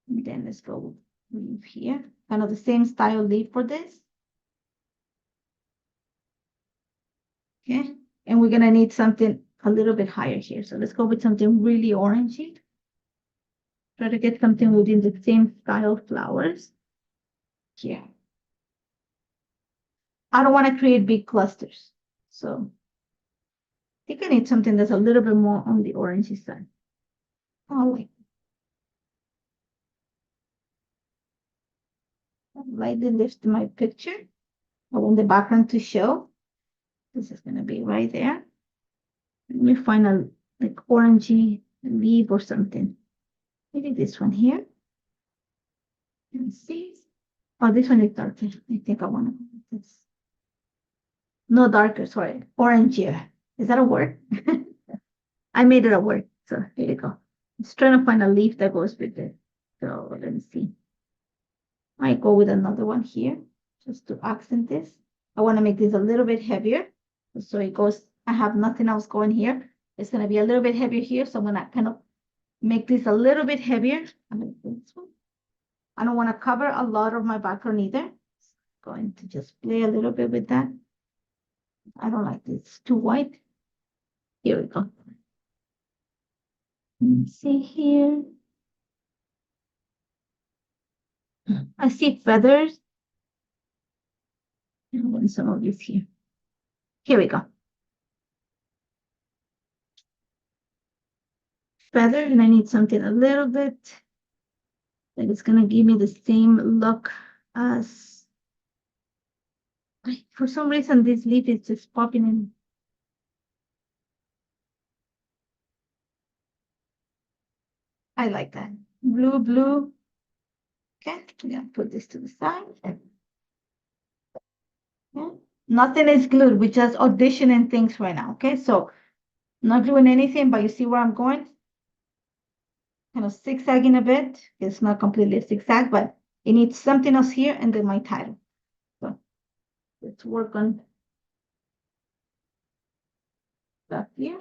And then let's go leaf here. Kind of the same style leaf for this. Okay. And we're going to need something a little bit higher here. So let's go with something really orangey. Try to get something within the same style of flowers. Here. I don't want to create big clusters. So I think I need something that's a little bit more on the orangey side. Oh, wait. Lightly lift my picture. I want the background to show. This is going to be right there. Let me find a like orangey leaf or something. Maybe this one here. Let's see. Oh, this one is darker. I think I want to put this. No, darker, sorry. Orangier. Is that a word? I made it a word. So here you go. Just trying to find a leaf that goes with it. So let me see. I go with another one here just to accent this. I want to make this a little bit heavier. So it goes, I have nothing else going here. It's going to be a little bit heavier here. So I'm going to kind of make this a little bit heavier. I'm going to do this one. I don't want to cover a lot of my background either. Going to just play a little bit with that. I don't like this too white. Here we go. Let's see here. I see feathers. I want some of this here. Here we go. Feathers, and I need something a little bit that is gonna give me the same look as. For some reason, this leaf is just popping in. I like that. Blue, blue. Okay, I'm gonna put this to the side. Yeah. Nothing is glued. We're just auditioning things right now. Okay, so not doing anything, but you see where I'm going? Kind of zigzagging a bit. It's not completely zigzag, but it needs something else here and then my title. So let's work on that here.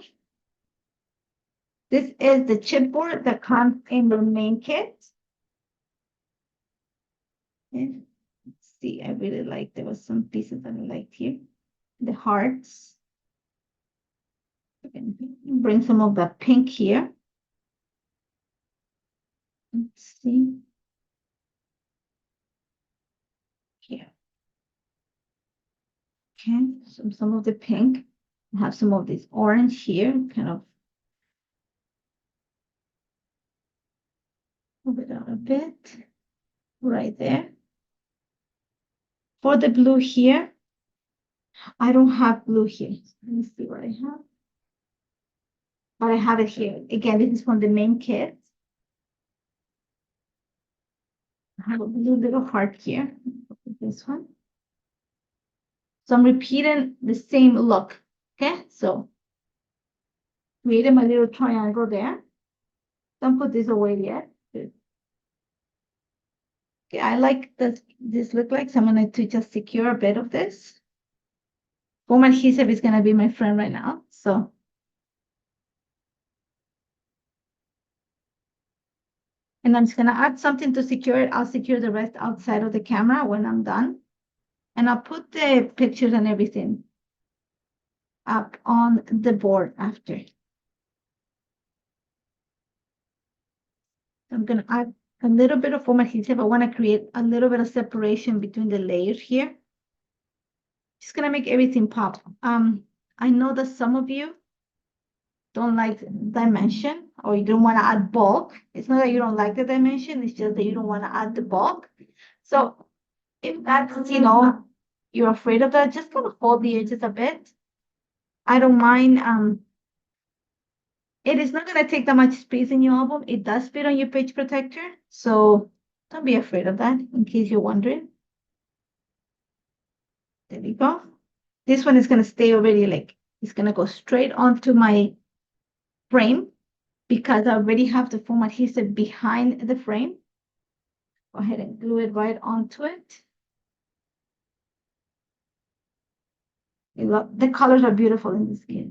This is the chipboard that comes in the main kit. And let's see, I really like, there was some pieces that I liked here. The hearts. Bring some of that pink here. Let's see. Here. Okay, some of the pink. I have some of this orange here, kind of move it out a bit, right there. For the blue here, I don't have blue here. Let me see what I have. But I have it here. Again, this is from the main kit. I have a blue little heart here. This one. So I'm repeating the same look. Okay, so created my little triangle there. Don't put this away yet. Okay, I like this look like, so I'm going to just secure a bit of this. Foam adhesive is going to be my friend right now. So and I'm just going to add something to secure it. I'll secure the rest outside of the camera when I'm done. And I'll put the pictures and everything up on the board after. I'm going to add a little bit of foam adhesive. I want to create a little bit of separation between the layers here. Just going to make everything pop. I know that some of you don't like dimension or you don't want to add bulk. It's not that you don't like the dimension, it's just that you don't want to add the bulk. So if that's, you're afraid of that, just kind of fold the edges a bit. I don't mind. It is not going to take that much space in your album. It does fit on your page protector. So don't be afraid of that in case you're wondering. There we go. This one is going to stay already like, it's going to go straight onto my frame because I already have the foam adhesive behind the frame. Go ahead and glue it right onto it. The colors are beautiful in this kit.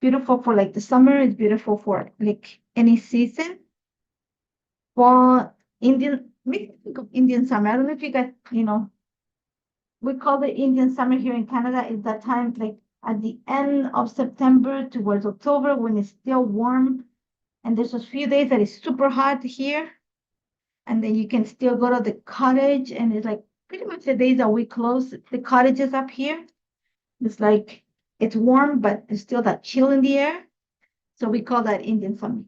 Beautiful for like the summer. It's beautiful for like any season. For Indian, make me think of Indian summer. I don't know if you guys, we call the Indian summer here in Canada is that time like at the end of September towards October when it's still warm. And there's a few days that it's super hot here. And then you can still go to the cottage and it's like pretty much the days that we close the cottages up here. It's like it's warm, but there's still that chill in the air. So we call that Indian summer.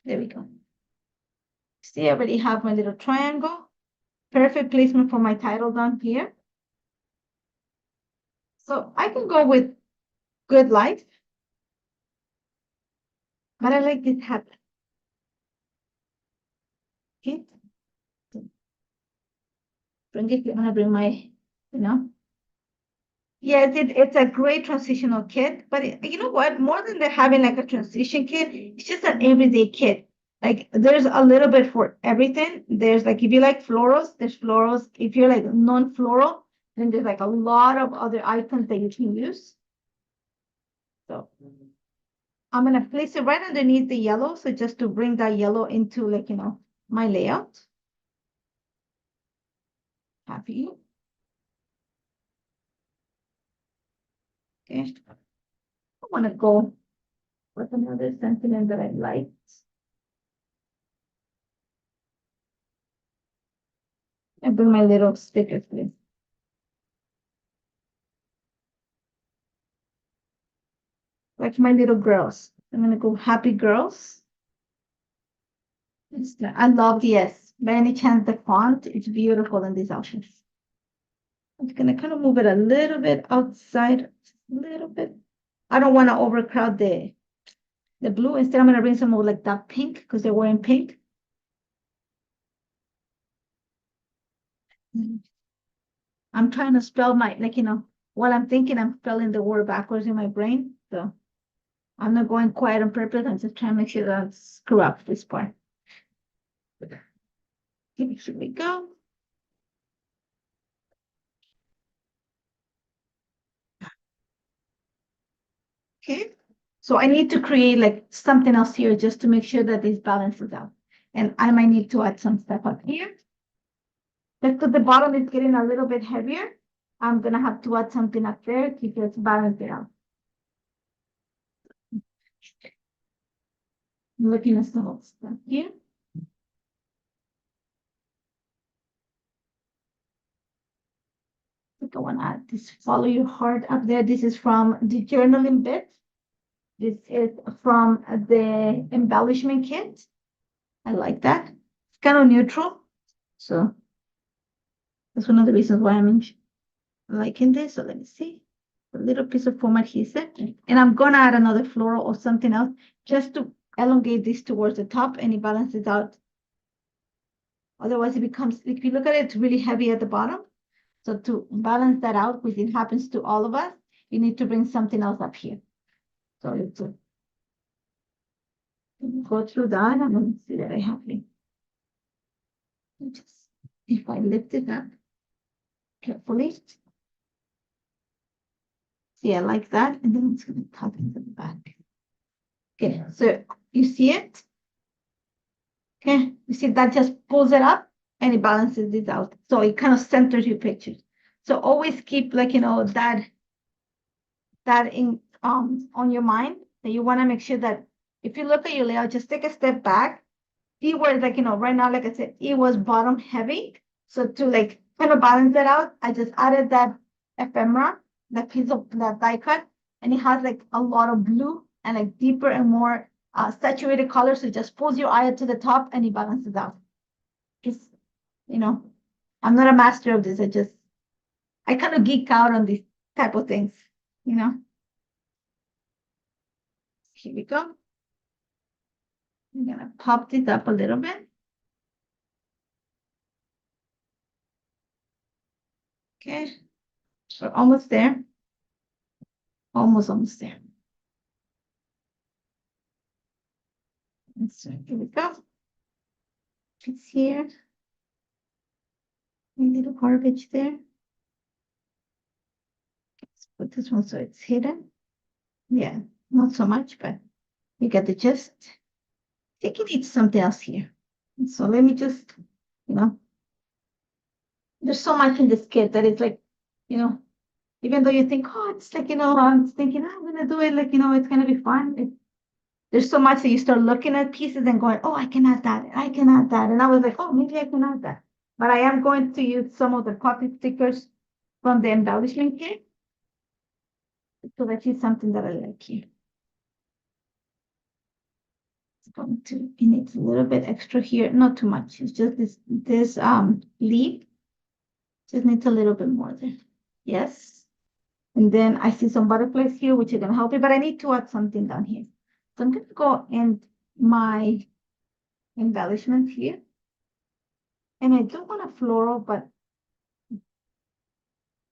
There we go. See, I already have my little triangle. Perfect placement for my title down here. So I can go with good light, but I like this hat. Okay. I'm gonna bring my, Yes, it's a great transitional kit, but you know what? More than having like a transition kit, it's just an everyday kit. Like there's a little bit for everything. There's like if you like florals, there's florals. If you're like non-floral, then there's like a lot of other items that you can use. So I'm gonna place it right underneath the yellow, so just to bring that yellow into like my layout. Happy. Okay. I want to go with another sentiment that I like. And bring my little stickers, please. Like my little girls. I'm gonna go happy girls. I love the S. By any chance, the font is beautiful in these outfits. I'm just gonna kind of move it a little bit outside, just a little bit. I don't want to overcrowd the blue. Instead, I'm gonna bring some more like that pink because they're wearing pink. I'm trying to spell my while I'm thinking, I'm spelling the word backwards in my brain. So I'm not going quiet on purpose. I'm just trying to make sure that I don't screw up this part. Here we go. Okay. So I need to create like something else here just to make sure that this balances out. And I might need to add some stuff up here. Because the bottom is getting a little bit heavier, I'm gonna have to add something up there to just balance it out. I'm looking at some stuff here. think I want to add this follow your heart up there. This is from the journaling bit. This is from the embellishment kit. I like that. It's kind of neutral. So that's one of the reasons why I'm liking this. So let me see. A little piece of foam adhesive. And I'm going to add another floral or something else just to elongate this towards the top and it balances out. Otherwise, it becomes, if you look at it, it's really heavy at the bottom. So to balance that out, which it happens to all of us, you need to bring something else up here. So let's go through that. I'm going to see that I have here. Just, if I lift it up carefully. See, I like that. And then it's going to tuck into the back. Okay, so you see it? Okay, you see that just pulls it up and it balances it out. So it kind of centers your picture. So always keep like, that in on your mind that you want to make sure that if you look at your layout, just take a step back. See where like, right now, like I said, it was bottom heavy. So to like kind of balance it out, I just added that ephemera, that piece of that die cut, and it has like a lot of blue and like deeper and more saturated colors. So it just pulls your eye to the top and it balances out. It's, I'm not a master of this. I kind of geek out on these type of things, Here we go. I'm gonna pop this up a little bit. Okay, we're almost there. Almost there. So here we go. It's here. A little garbage there. Let's put this one so it's hidden. Yeah, not so much, but you get the gist. I think it needs something else here. So let me just, there's so much in this kit that it's like, even though you think, oh, it's like, I'm thinking, I'm gonna do it, like, it's gonna be fun. There's so much that you start looking at pieces and going, oh, I can add that, I can add that. And I was like, oh, maybe I can add that. But I am going to use some of the pocket stickers from the embellishment kit. So that is something that I like here. It's going to, it needs a little bit extra here, not too much. It's just this leaf. Just needs a little bit more there. Yes. And then I see some butterflies here, which are gonna help me, but I need to add something down here. So I'm gonna go in my embellishments here. And I do want a floral, but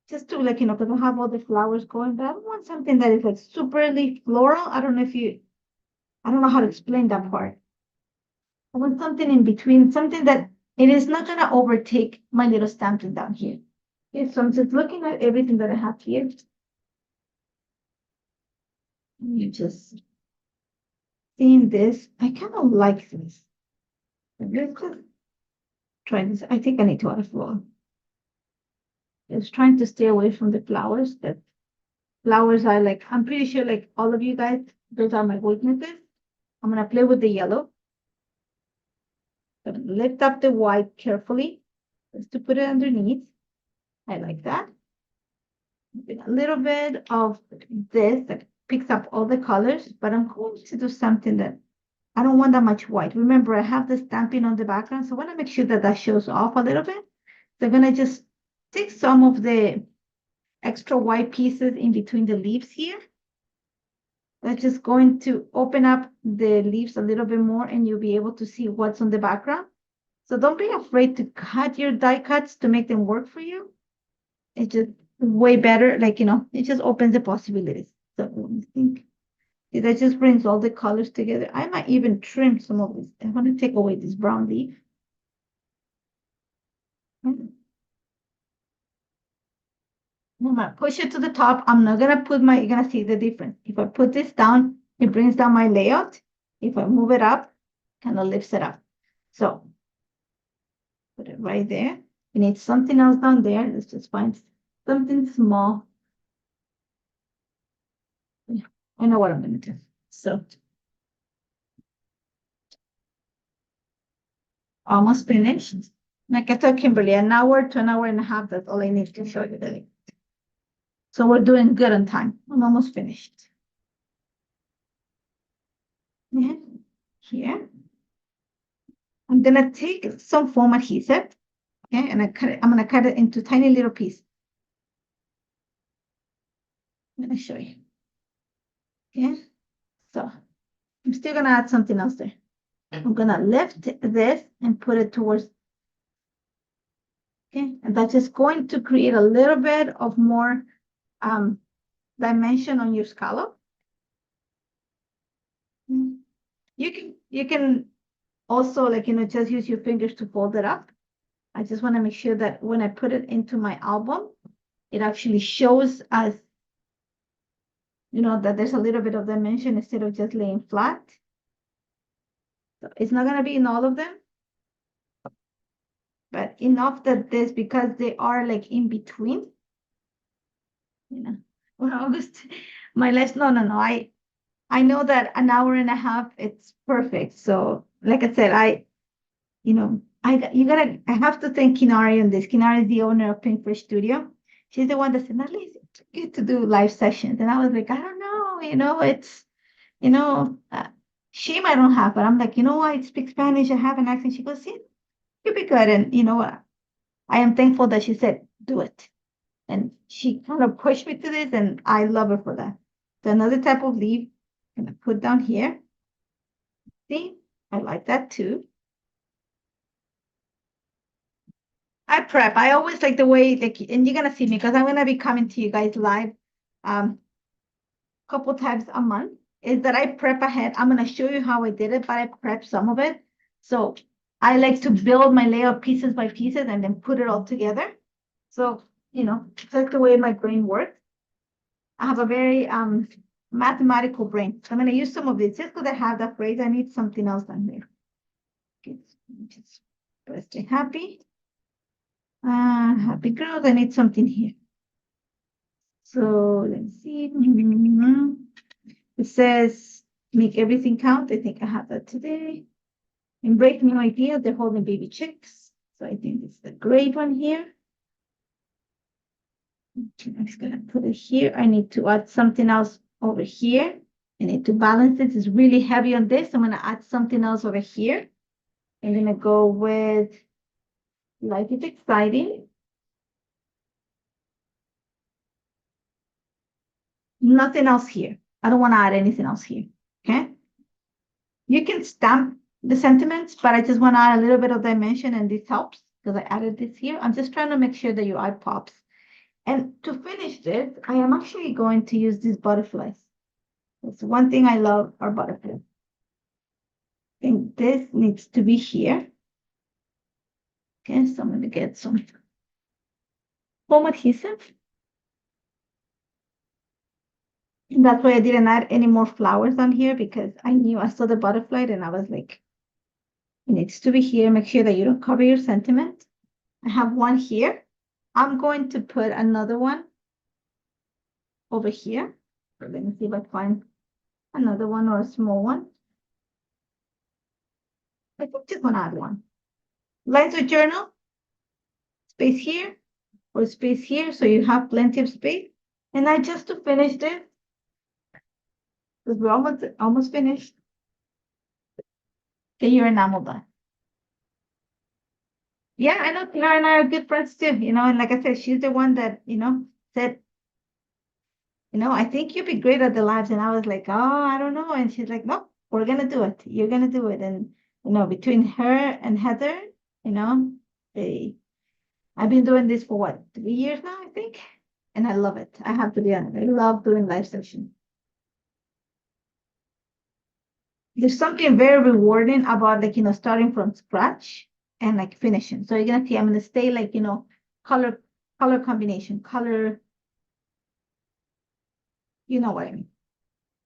just to like, because I have all the flowers going, but I don't want something that is like superly floral. I don't know how to explain that part. I want something in between, something that it is not gonna overtake my little stamping down here. Okay, so I'm just looking at everything that I have here. You just seeing this, I kind of like this. Let's just try this. I think I need to add a flower. Just trying to stay away from the flowers. That flowers are like, I'm pretty sure like all of you guys, those are my weaknesses. I'm gonna play with the yellow. Gonna lift up the white carefully just to put it underneath. I like that. A little bit of this that picks up all the colors, but I'm going to do something that I don't want that much white. Remember, I have the stamping on the background, so I want to make sure that that shows off a little bit. So I'm gonna just take some of the extra white pieces in between the leaves here. That's just going to open up the leaves a little bit more and you'll be able to see what's on the background. So don't be afraid to cut your die cuts to make them work for you. It's just way better, like, it just opens the possibilities. So let me think. That just brings all the colors together. I might even trim some of this. I want to take away this brown leaf. I'm gonna push it to the top. I'm not gonna put you're gonna see the difference. If I put this down, it brings down my layout. If I move it up, kind of lifts it up. So put it right there. We need something else down there. Let's just find something small. Yeah, I know what I'm gonna do. So almost finished. Like I told Kimberly, an hour to an hour and a half. That's all I need to show you today. So we're doing good on time. I'm almost finished. Yeah. Here. I'm gonna take some foam adhesive, okay, and I'm gonna cut it into tiny little pieces. I'm gonna show you. Okay, so I'm still gonna add something else there. I'm gonna lift this and put it towards, okay, and that's just going to create a little bit of more dimension on your scallop. You can also, like, just use your fingers to fold it up. I just want to make sure that when I put it into my album, it actually shows us, that there's a little bit of dimension instead of just laying flat. So it's not going to be in all of them, but enough that this, because they are like in between, we're almost, my last, no, I know that an hour and a half, it's perfect. So like I said, I have to thank Kinari on this. Kinari is the owner of Pinkfish Studio. She's the one that said, Nathalie, it's good to do live sessions. And I was like, I don't know, it's, shame I don't have, but I'm like, I speak Spanish, I have an accent. She goes, yeah, you'll be good. And I am thankful that she said, do it. And she kind of pushed me to this, and I love her for that. So another type of leaf, I'm gonna put down here. See, I like that too. I prep. I always like the way, like, and you're gonna see me because I'm gonna be coming to you guys live, couple times a month. Is that I prep ahead. I'm gonna show you how I did it, but I prep some of it. So I like to build my layout pieces by pieces and then put it all together. So that's the way my brain works. I have a very mathematical brain. So I'm gonna use some of this just because I have that phrase. I need something else down here. Okay, just stay happy. Happy girls, I need something here. So let's see. It says, make everything count. I think I have that today. Embrace new ideas. They're holding baby chicks. So I think it's the great one here. Okay, I'm just gonna put it here. I need to add something else over here. I need to balance it. It's really heavy on this. I'm gonna add something else over here. I'm gonna go with Life is Exciting. Nothing else here. I don't want to add anything else here. Okay. You can stamp the sentiments, but I just want to add a little bit of dimension, and this helps because I added this here. I'm just trying to make sure that your eye pops. And to finish this, I am actually going to use these butterflies. That's one thing I love are butterflies. I think this needs to be here. Okay, so I'm going to get some foam adhesive. And that's why I didn't add any more flowers on here, because I knew I saw the butterfly and I was like, it needs to be here. Make sure that you don't cover your sentiment. I have one here. I'm going to put another one over here. So let me see if I find another one or a small one. I think just want to add one. Lines of journal, space here or space here, so you have plenty of space. And I just to finish this, because we're almost finished. Get your enamel done. Yeah, I know Tina and I are good friends too, and like I said, she's the one that, said, I think you'd be great at the labs. And I was like, oh, I don't know. And she's like, no, we're gonna do it. You're gonna do it. And between her and Heather, I've been doing this for what, 3 years now, I think. And I love it. I have to be honest. I love doing live sessions. There's something very rewarding about, like, starting from scratch and like finishing. So you're gonna see I'm gonna stay like, color combination, color, you know what I mean.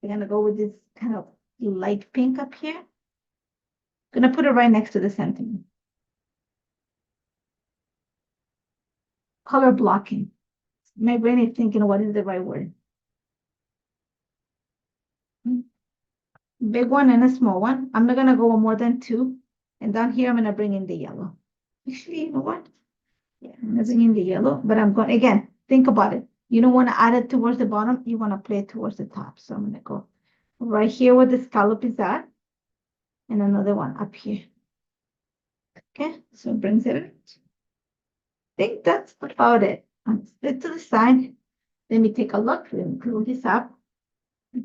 We're gonna go with this kind of light pink up here. Gonna put it right next to the sentiment. Color blocking. My brain is thinking, what is the right word? Big one and a small one. I'm not gonna go more than two. And down here, I'm gonna bring in the yellow. Actually, you know what? Yeah, I'm gonna bring in the yellow, but I'm going, again, think about it. You don't want to add it towards the bottom. You want to play it towards the top. So I'm going to go right here where the scallop is at, and another one up here. Okay, so it brings it out. I think that's about it. Split to the side. Let me take a look. Let me close this up.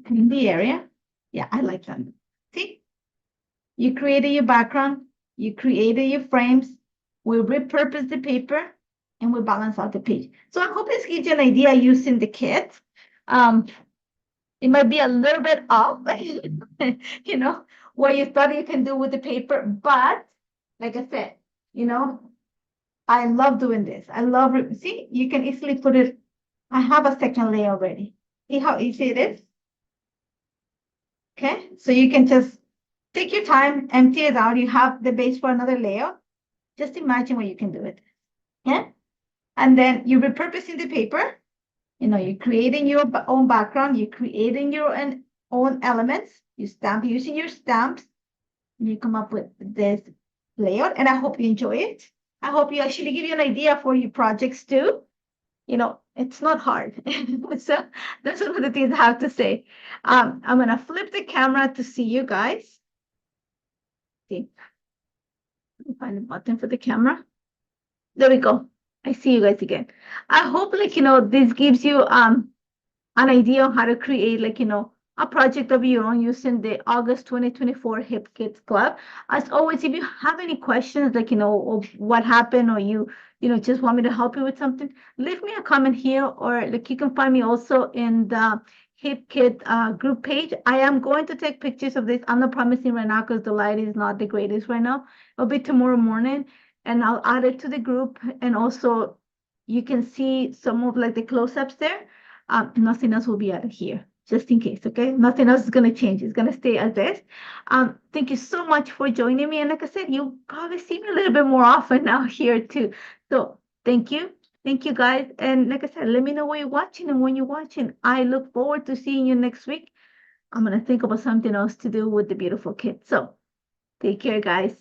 Clean the area. Yeah, I like that. See? You created your background. You created your frames. We repurpose the paper and we balance out the page. So I hope this gives you an idea using the kit. It might be a little bit off, you know, what you thought you can do with the paper, but like I said, you know, I love doing this. I love, see, you can easily put it, I have a second layer already. See how easy it is? Okay, so you can just take your time, empty it out. You have the base for another layer. Just imagine what you can do with it. Yeah. And then you're repurposing the paper. You know, you're creating your own background. You're creating your own elements. You stamp using your stamps. And you come up with this layout. And I hope you enjoy it. I hope you actually give you an idea for your projects too. You know, it's not hard. So that's one of the things I have to say. I'm going to flip the camera to see you guys. See, let me find the button for the camera. There we go. I see you guys again. I hope like, you know, this gives you an idea on how to create like, you know, a project of your own using the August 2024 Hip Kids Club. As always, if you have any questions, like, you know, or what happened, or you know, just want me to help you with something, leave me a comment here, or like you can find me also in the Hip Kid group page. I am going to take pictures of this. I'm not promising right now because the light is not the greatest right now. It'll be tomorrow morning, and I'll add it to the group. And also, you can see some of like the close-ups there. Nothing else will be added here, just in case, okay? Nothing else is going to change. It's going to stay as this. Thank you so much for joining me. And like I said, you probably see me a little bit more often now here too. So thank you. Thank you, guys. And like I said, let me know where you're watching and when you're watching. I look forward to seeing you next week. I'm going to think about something else to do with the beautiful kids. So take care, guys.